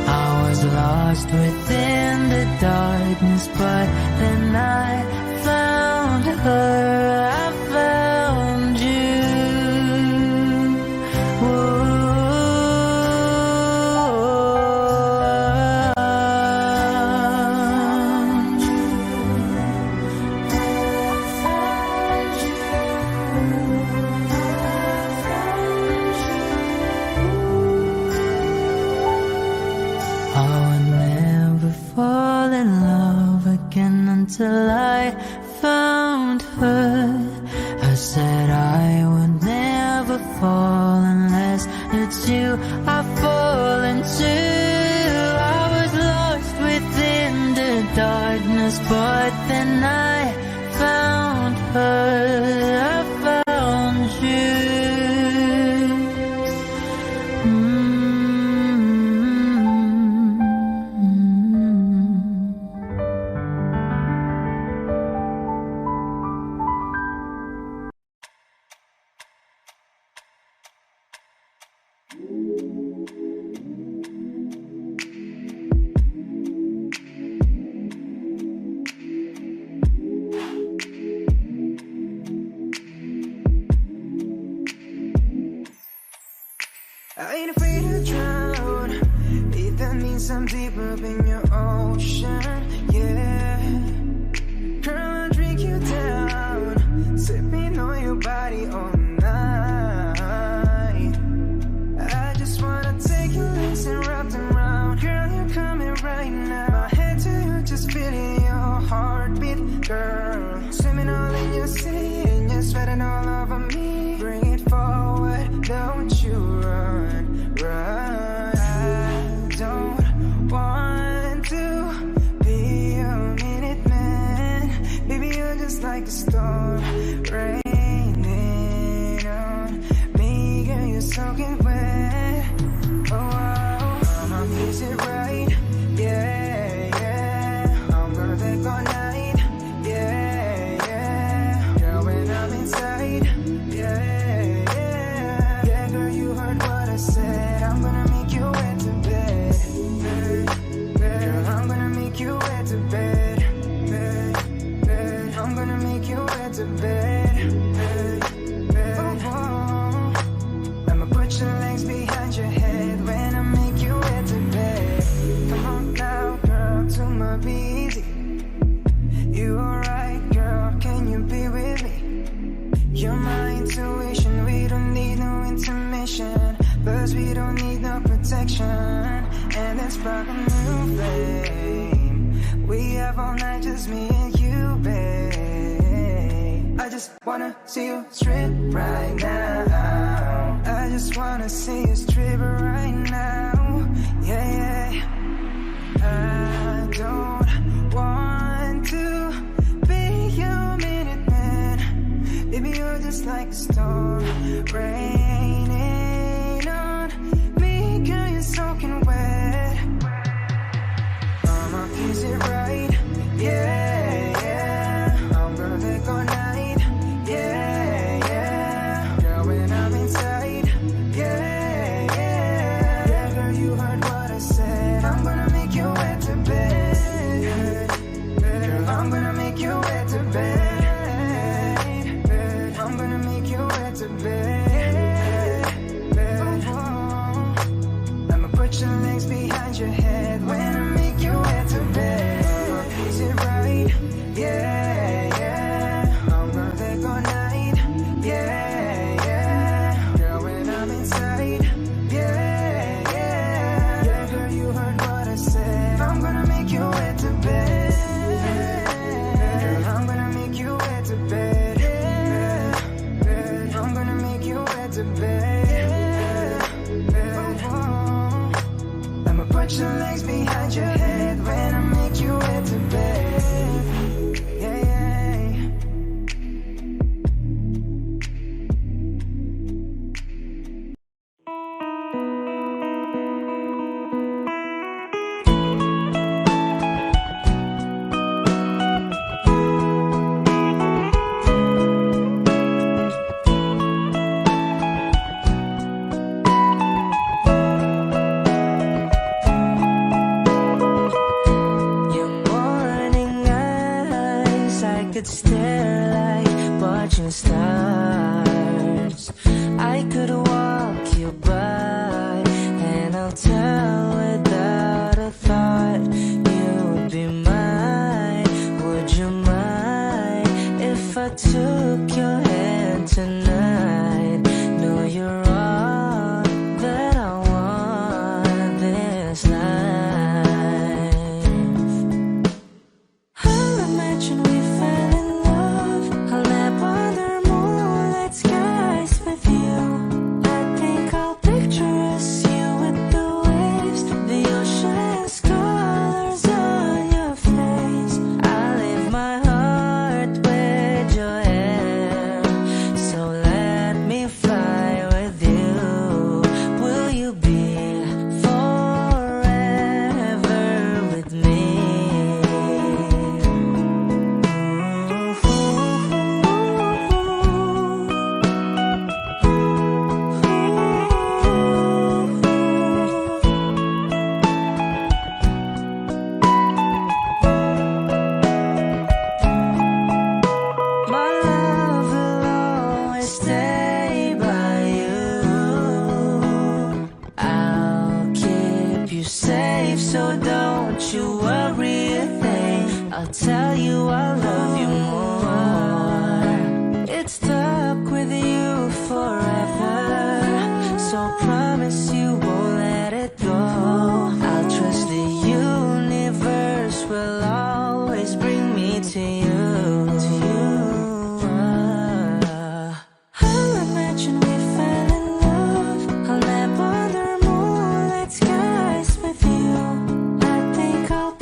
I was lost within the darkness, but then I found her. I found you. I would never fall in love again until I found her. I said I would never fall unless it's you I fall into. I was lost within the darkness, but then I found her. I found you. I ain't afraid to drown. If that means I'm deep up in your ocean, yeah. Girl, I'll drink you down, sipping on your body all night. I just wanna take storm raining on me. Girl, you're soaking wet. Is it right? Yeah, yeah. I'm gonna take all night. Yeah, yeah. Girl, when I'm inside. Yeah, yeah. Yeah, girl, you heard what I said. I'm gonna make you wet to bed. Girl, I'm gonna make you wet to bed. I'm gonna make you wet to bed. Oh, I'ma put your legs behind your head when I make you wet to bed. Come on now, girl, to my busy. You alright, girl? Can you be with me? You're my intuition. We don't need no intermission. Plus we don't need no protection. And let's spark a new flame. We have all night, just me and you, babe. I just wanna see you strip right now. I just wanna see you strip right now. Yeah, yeah. I don't want to be your minute man. Baby, you're just like a storm raining on me. Girl, you're soaking wet. Is it right? Yeah, yeah. I'm gonna take all night. Yeah, yeah. Girl, when I'm inside. Yeah, yeah. Yeah, girl, you heard what I said. I'm gonna make you wet to bed. Girl, I'm gonna make you wet to bed. I'm gonna make you wet to bed. I'ma put your legs behind your head when I make you wet to bed. Is it right? Yeah, yeah. I'm gonna take all night. Yeah, yeah. Girl, when I'm inside. Yeah, yeah. Yeah, girl, you heard what I said. I'm gonna make you wet to bed. Girl, I'm gonna make you wet to bed. I'm gonna make you wet to bed. I'ma put your legs behind your head when I make you wet to bed. Yeah, yeah. Your morning eyes, I could stare like watching stars. I could walk you by, and I'll tell without a thought you would be mine. Would you mind if I took your hand tonight? No, you're all that I want this life. I'll imagine we fell in love. I'll nap under moonlit skies with you. I think I'll picture us, you with the waves, the ocean's colors on your face. I'll leave my heart with your hair. So let me fly with you. Will you be forever with me? My love will always stay by you. I'll keep you safe, so don't you worry a thing. I'll tell you I love you more. It's stuck with you forever, so promise you won't let it go. I'll trust the universe will always bring me to you. I'll imagine we fell in love. I'll nap under moonlit skies with you. I think I'll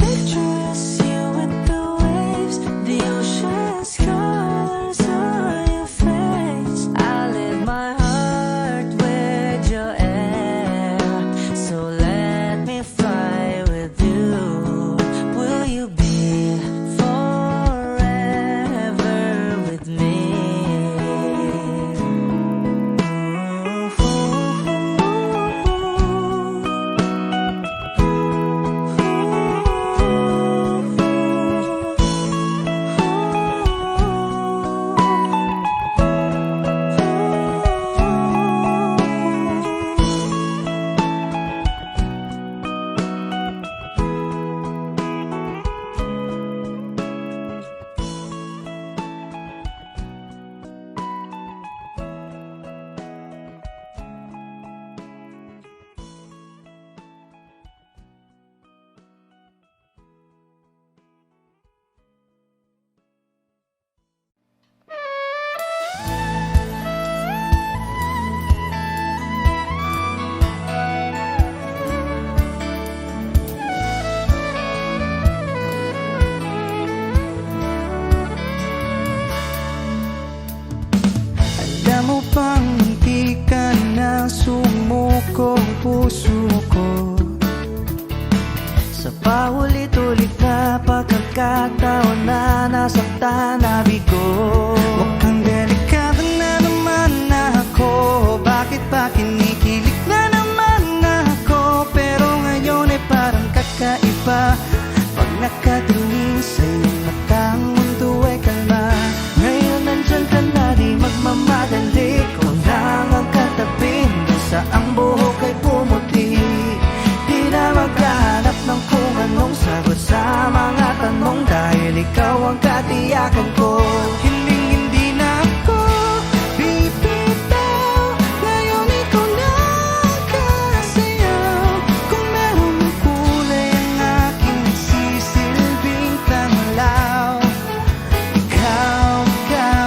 pagkakataon na nasaktan na bigo. Mukhang delikado na naman ako. Bakit ba kinikilig na naman ako? Pero ngayon ay parang kakaiba. Pag nakatingin sa iyong mata, ang mundo ay kalma. Ngayon nandyan ka na, di magmamadali. Kung lang ang katabi, hanggang sa ang buhok ay pumuti. Di na maghanap ng kung anong sagot sa mga tanong, dahil ikaw ang katiyakan ko. Hindi na ako bibitaw. Ngayon ikaw na ang kasayaw. Kung meron ng kulay ang aking nagsisilbing tanglaw, ikaw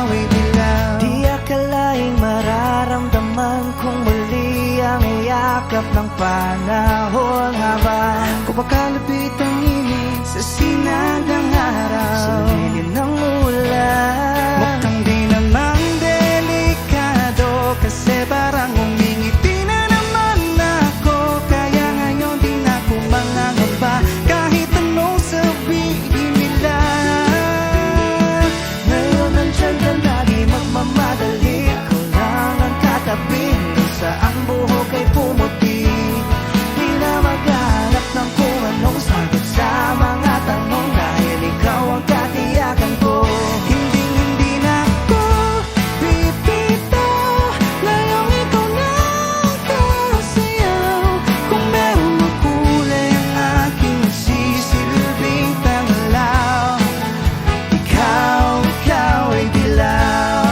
ay dilaw. Di akalaing mararamdaman kung muli ang iyakap ng panahon, habang kumakalapit ang init sa sinagang araw, sa lilim ng ulan. Mukhang di namang delikado, kasi parang umingiti na naman ako. Kaya ngayon di na ako mangangamba, kahit anong sabihin nila. Ngayon nandyan ka na, di magmamadali. Ikaw lang ang katabi, hanggang sa ang buhok ay pumuti. Di na maghanap ng kung anong sagot sa mga tanong, dahil ikaw ang katiyakan ko. Hindi na ako bibitaw. Ngayong ikaw na ang kasayaw. Kung meron ng kulay ang aking nagsisilbing tanglaw, ikaw ay dilaw.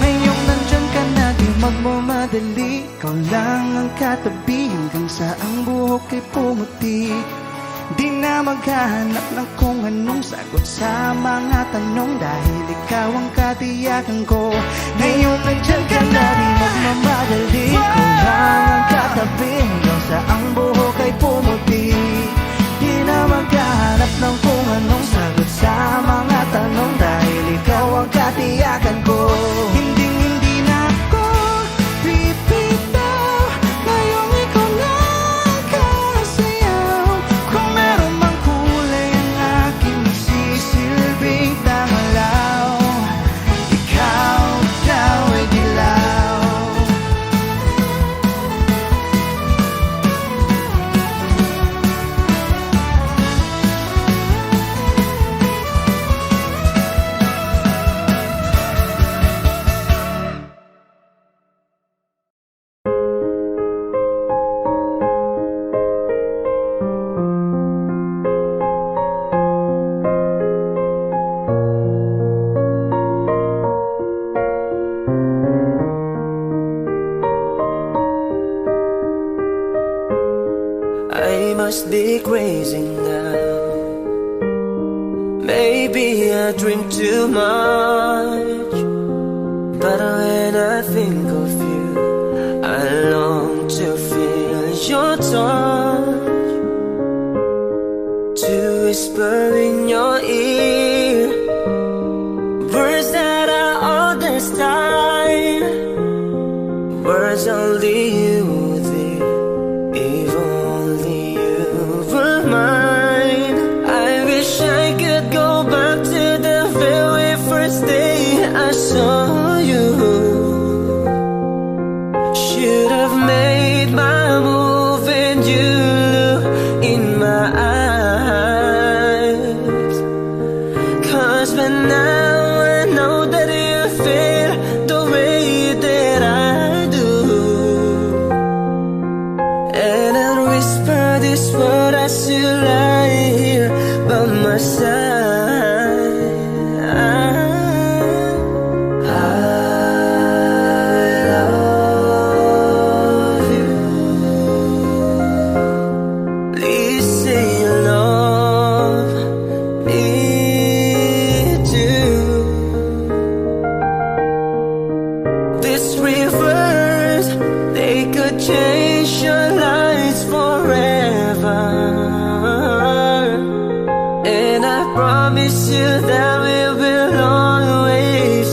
Ngayong nandyan ka na, di magmamadali. Ikaw lang ang katabi, hanggang sa ang buhok ay pumuti. Di na maghanap ng kung anong sagot sa mga tanong, dahil ikaw ang katiyakan ko. Ngayon nandyan ka na, di magmamadali. Ikaw lang ang katabi, hanggang sa ang buhok ay pumuti. Di na maghanap ng kung anong sagot sa mga tanong, dahil ikaw ang katiyakan ko. Hindi na ako bibitaw. Ngayong ikaw na ang kasayaw. Kung meron mang kulay ang aking nagsisilbing tanglaw, ikaw ay dilaw. I must be crazy now. Maybe I drink too much, but when I think of you, I long to feel your touch, to whisper in your ear words that I understand, words only you did. If only you were mine. I wish I could go back to the very first day I saw you. Should have made my move and you look in my eyes. 'Cause by now I know that you feel the way that I do. And I'll whisper this word as you lie here by my side. I love you. Please say you love me too. These rivers, they could change your lives forever. And I promise you that we will always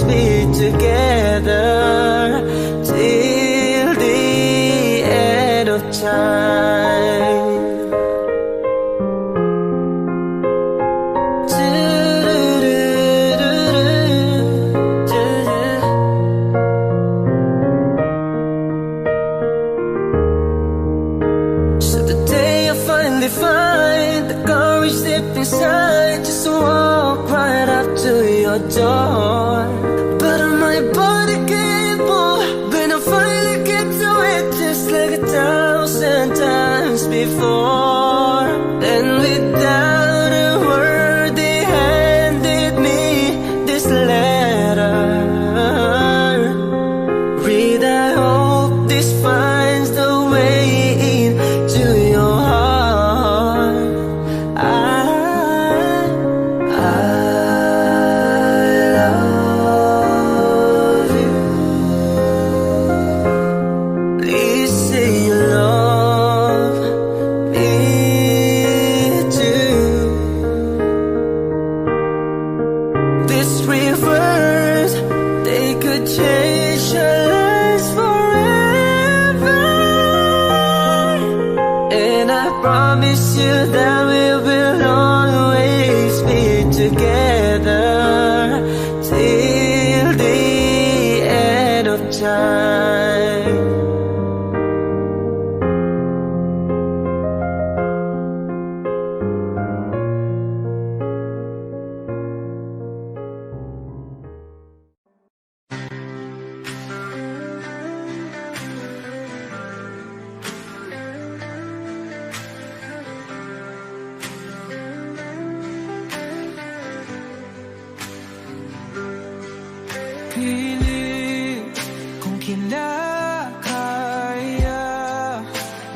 inside just to walk right up to your door. But my body can't move when I finally get to it, just like 1,000 times before. And without a word they handed me this letter. Read, I hope this finds the way into your heart. I love you. Please say you love me too. This reverse, they could change your lives forever. And I promise you that we will always be together till the end of time. Pilit kung kinakaya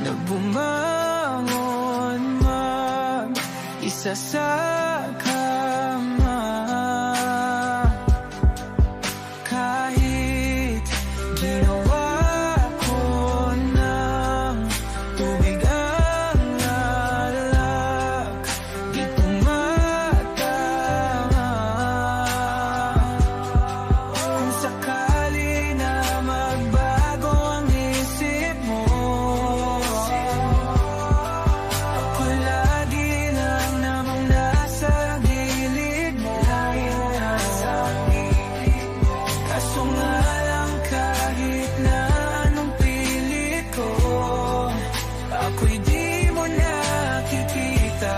na bumangon mag-isa sa kama. Kahit ginawa ko ng tubig ang alak, di tumatama. Kung sakali na magbago ang isip mo, ako lagi lang namang nasa gilid mo. Kaso nga lang kahit na anong pilit ko, ako'y di mo nakikita.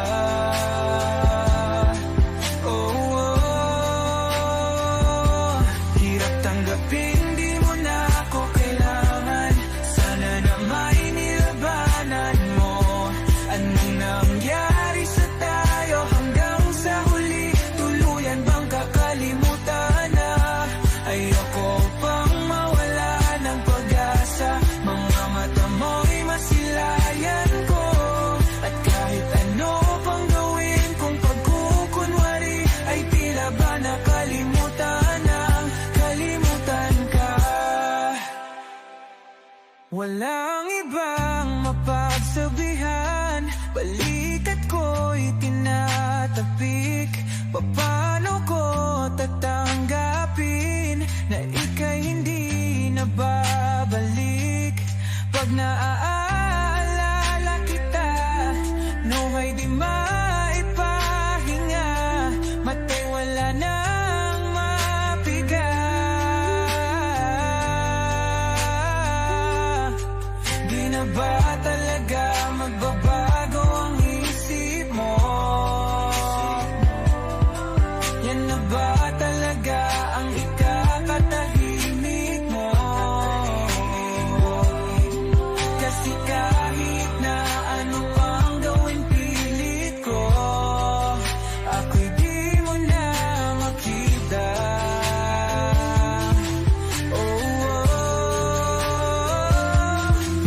Hirap tanggapin, di mo na ako kailangan. Sana na may nilabanan mo. Anong nangyari sa tayo hanggang sa huli? Tuluyan bang kakalimutan na? Ayoko pang mawala ng pag-asa. Mga mata mo'y masilayan ko. At kahit ano pang gawin kung pagkukunwari, ay tila ba nakalimutan ang kalimutan ka. Walang ibang mapagsabihan, balikat ko'y tinatapik. Paano ko tatanggapin na ika'y hindi na babalik? Pag naaalala kita, nawa'y di maipahinga. Mata'y wala nang mapiga. Di na ba talaga magbabago ang isip mo? Yan na ba talaga ang ikakatahimik mo? Kasi kahit na ano pang gawin pilit ko, ako'y di mo na makita.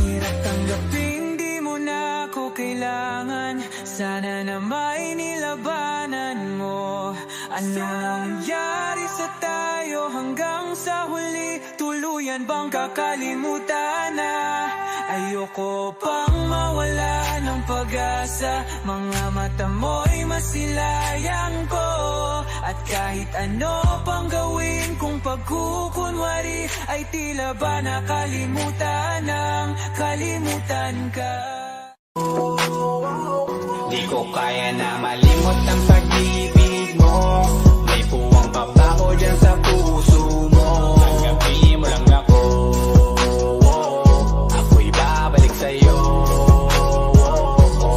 Hirap tanggapin, di mo na ako kailangan. Sana na may nilabanan mo. Ano nangyari sa tayo hanggang sa huli? Tuluyan bang kakalimutan na? Ayoko pang mawala ng pag-asa. Mga mata mo'y masilayan ko. At kahit ano pang gawin kung pagkukunwari, ay tila ba nakalimutan ng kalimutan ka. Di ko kaya na malimot ang pag-ibig mo. May puwang pa ba ko dyan sa puso mo? Tanggapin mo lang ako. Ako'y babalik sa'yo.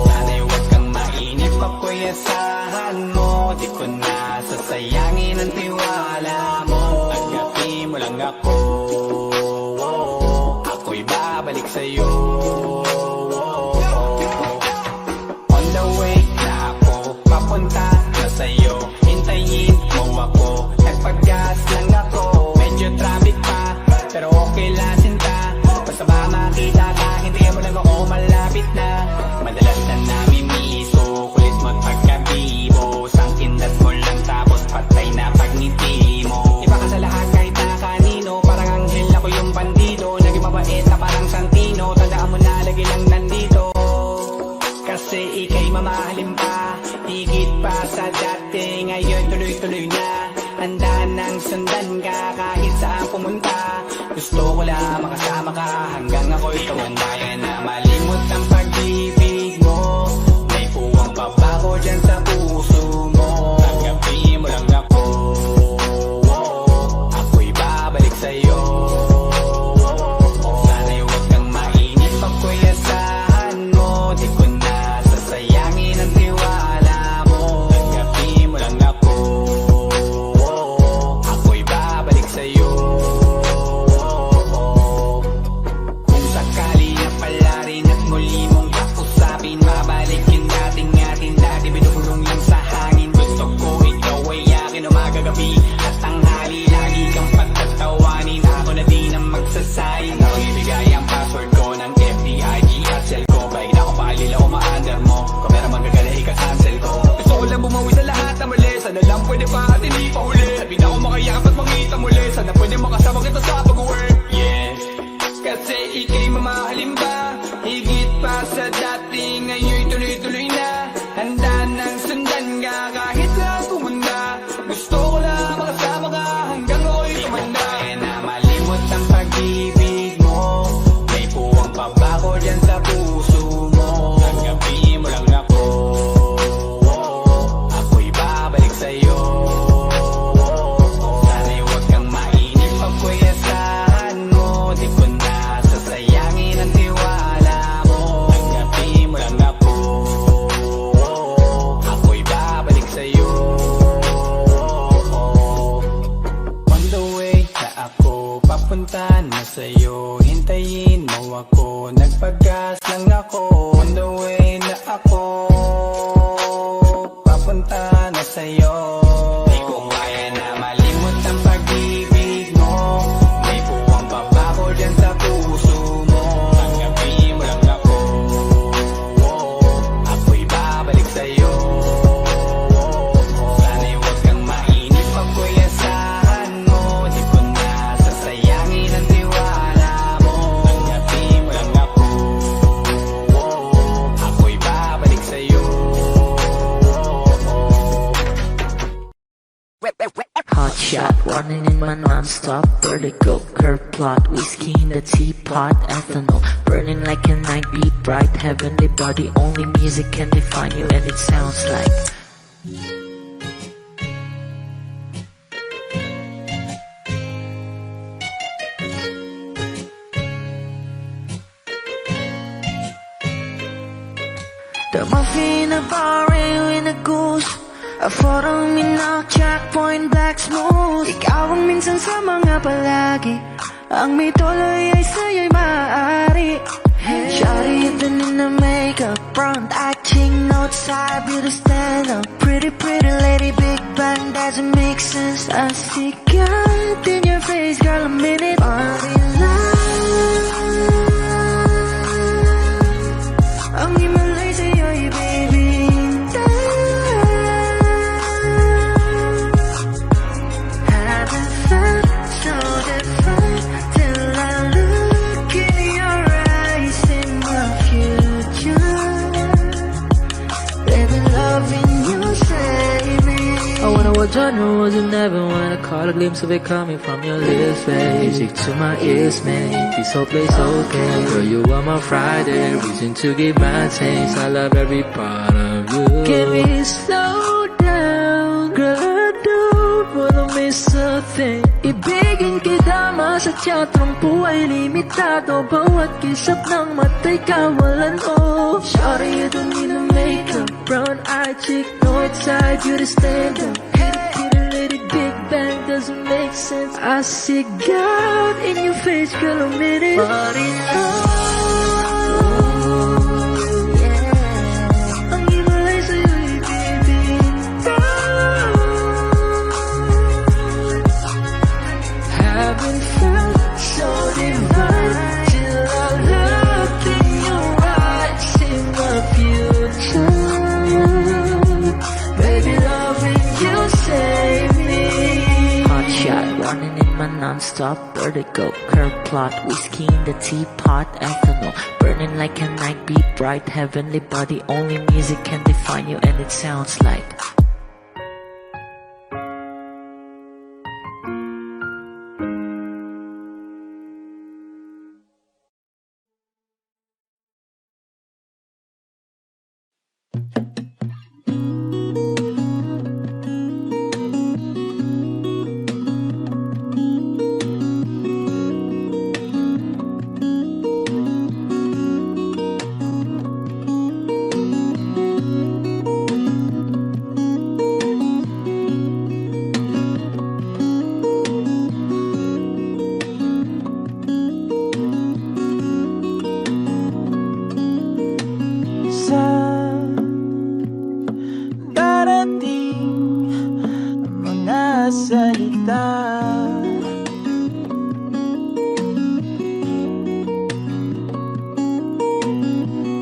Sana'y huwag kang mainip, ako'y asahan. asahan mo, di ko na sasayangin ang tiwala mo. Tanggapin mo lang ako, ako'y babalik sa'yo. On the way na ako, papunta na sa'yo. Hintayin mo ako, nagpag-gas lang ako. Medyo traffic pa, pero okay lang sinta. Basta ba makita ka, hindi mo lang ako malapit na. Madalas na namimiso, kulit mo't pagkabibo. Sangkindas mo lang tapos patay na pagngiti mo. Iba ka sa lahat kahit na kanino, parang anghel ako yung bandido. Naging mabait na parang Santino, tandaan mo na lagi lang nandito. Kasi ika'y mamahalin pa, higit pa sa dati. Ngayon tuloy-tuloy na, handa nang sundan ka kahit saan pumunta. Gusto ko lang makasama ka hanggang ako'y tumanda na malimot ang pag-ibig mo. May puwang babago dyan sa puso mo. Tanggapin mo lang ako, ako'y babalik sa'yo. Sana'y huwag kang mainip pag ko'y asahan mo. Di ko na sasayangin ang tiwala mo. Tanggapin mo lang ako, ako'y babalik sa'yo. Kung sakali na pala rin at muli mong kausapin, mabalikin dating atin dati binubulong lang sa hangin. Gusto ko ikaw ay akin umaga-gabi at tanghali, lagi kang pagtatawanin. Ako na din ang magsasayin, ako'y ibigay ang password ko ng FDIG at cell ko. Baik na ako paalila o ma-under mo, kung meron magagala ika-cancel ko. Gusto ko lang bumawi sa lahat na mali, sana lang pwede pa at hindi pa huli. Sabi na ako makayakap at makita muli, sana pwede makasama kita sa pag-work. Yeah, kasi ika'y mamahalin ba, higit pa sa dati. Ngayon'y tuloy-tuloy na, handa nang sundan ka kahit saan pumunta. Gusto ko lang makasama ka hanggang ako'y tumanda. Di ko na malimot ang pag-ibig mo, may puwang babago dyan sa puso mo. Tanggapin mo lang ako, ako'y babalik sa'yo. Sana'y huwag kang mainip pag ko'y asahan mo. Di ko na sasayangin ang tiwala mo. Tanggapin mo lang ako, ako'y babalik sa'yo. On the way na ako, papunta na sa'yo. Hintayin mo ako, nagpag-gas lang ako. On the way na ako, papunta na sa'yo. Di ko kaya na malimot ang pag-ibig mo, may puwang babago dyan sa puso mo. Tanggapin mo lang ako, ako'y babalik sa'yo. Sana'y huwag kang mainip pag ko'y asahan mo. Di ko na sasayangin ang tiwala mo. Tanggapin mo lang ako, ako'y babalik sa'yo. Hot shot, running in my non-stop vertical. Curve plot, whiskey in the teapot, ethanol burning like a night beat, bright heavenly body. Only music can define you, and it sounds like. The muffin, a bar, in a goose. A photo, mina, checkpoint, black smooth. Ikaw ang minsan sa mga palagi, ang may tuloy ay sa'yo'y maaari. Shawty, even in the makeup, front acting, outside, beauty stand up. Pretty, pretty lady, big bang, doesn't make sense. I see God in your face, girl, a minute. Party life, ang himalay sa'yo'y baby. Haven't felt so different till I look in your eyes in the future. Baby, loving you, save me. I wanna watch your nose and never wanna call a glimpse of it coming from your lips, babe. Music to my ears, man. This whole place okay. Girl, you are my Friday, reason to give my taste. I love every part of you. Can we slow down, girl? I don't wanna miss a thing. Ibigin kita, masadya, trangpo ay limitado. Bawat kisap ng mata'y kawalan, oh. Sorry, you don't need a makeup. brown-eyed chick, Northside, you the stand-up. Hit a lady, Big Bang doesn't make sense. I see God in your face, girl, a minute. But in love, yeah. Ang ibalay sa'yo'y bibitaw. Haven't felt so divine till I look in your eyes, in the future. Baby, loving you save me. Hot shot, running in my non-stop vertigo. Curve plot, whiskey in the teapot, ethanol. Burning like a night, be bright, heavenly body. Only music can define you, and it sounds like sa darating mga salita.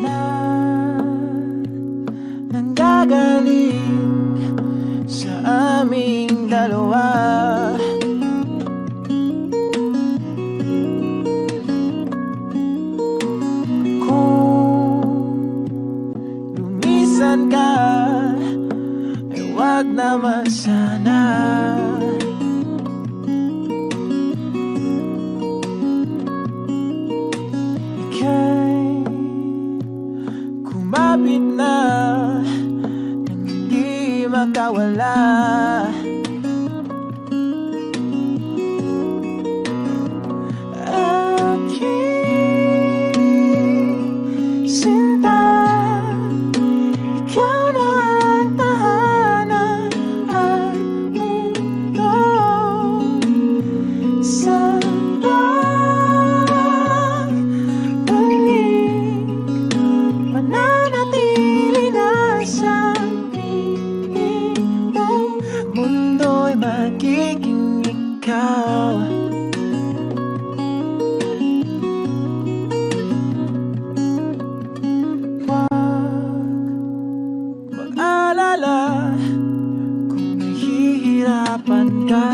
Na nanggagaling sa aming dalawa. Lumisan ka, ay wag naman sana. Ika'y kumapit na nang hindi makawala. Aking sinta, ikaw na ang tahanan at mundo. Sa pagbalik, mananatili na sa piling mo. Mundo'y magiging ikaw. Mag-alala kung nahihirapan ka.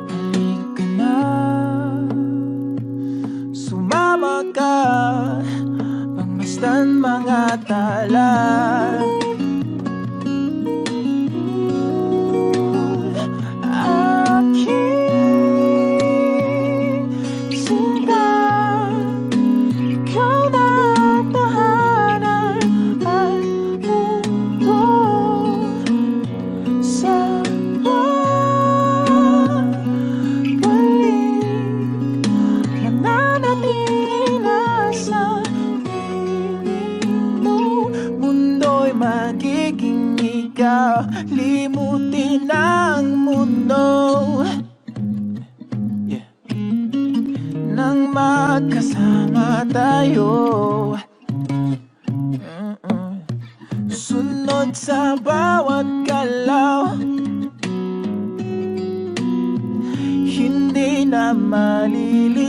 Halika na, sumama ka, pangmasdan mga tala. Aking sinta, ikaw na ang tahanan at mundo. Sa pagbalik, mananatili na sa piling mo. Mundo'y magiging ikaw, limutin ang mundo. Nang magkasama tayo, sunod sa bawat galaw, hindi na maliligaw.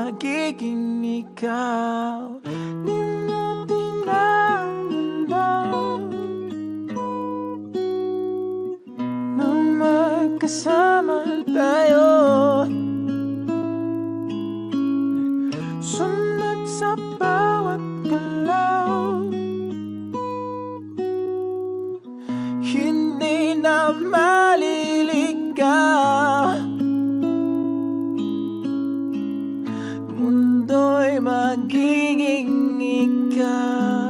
magiging ikaw. Di mo tinamdaman na magkasama tayo. Sunod sa bawat galaw, hindi na maliligaw. Mundo'y magiging ikaw.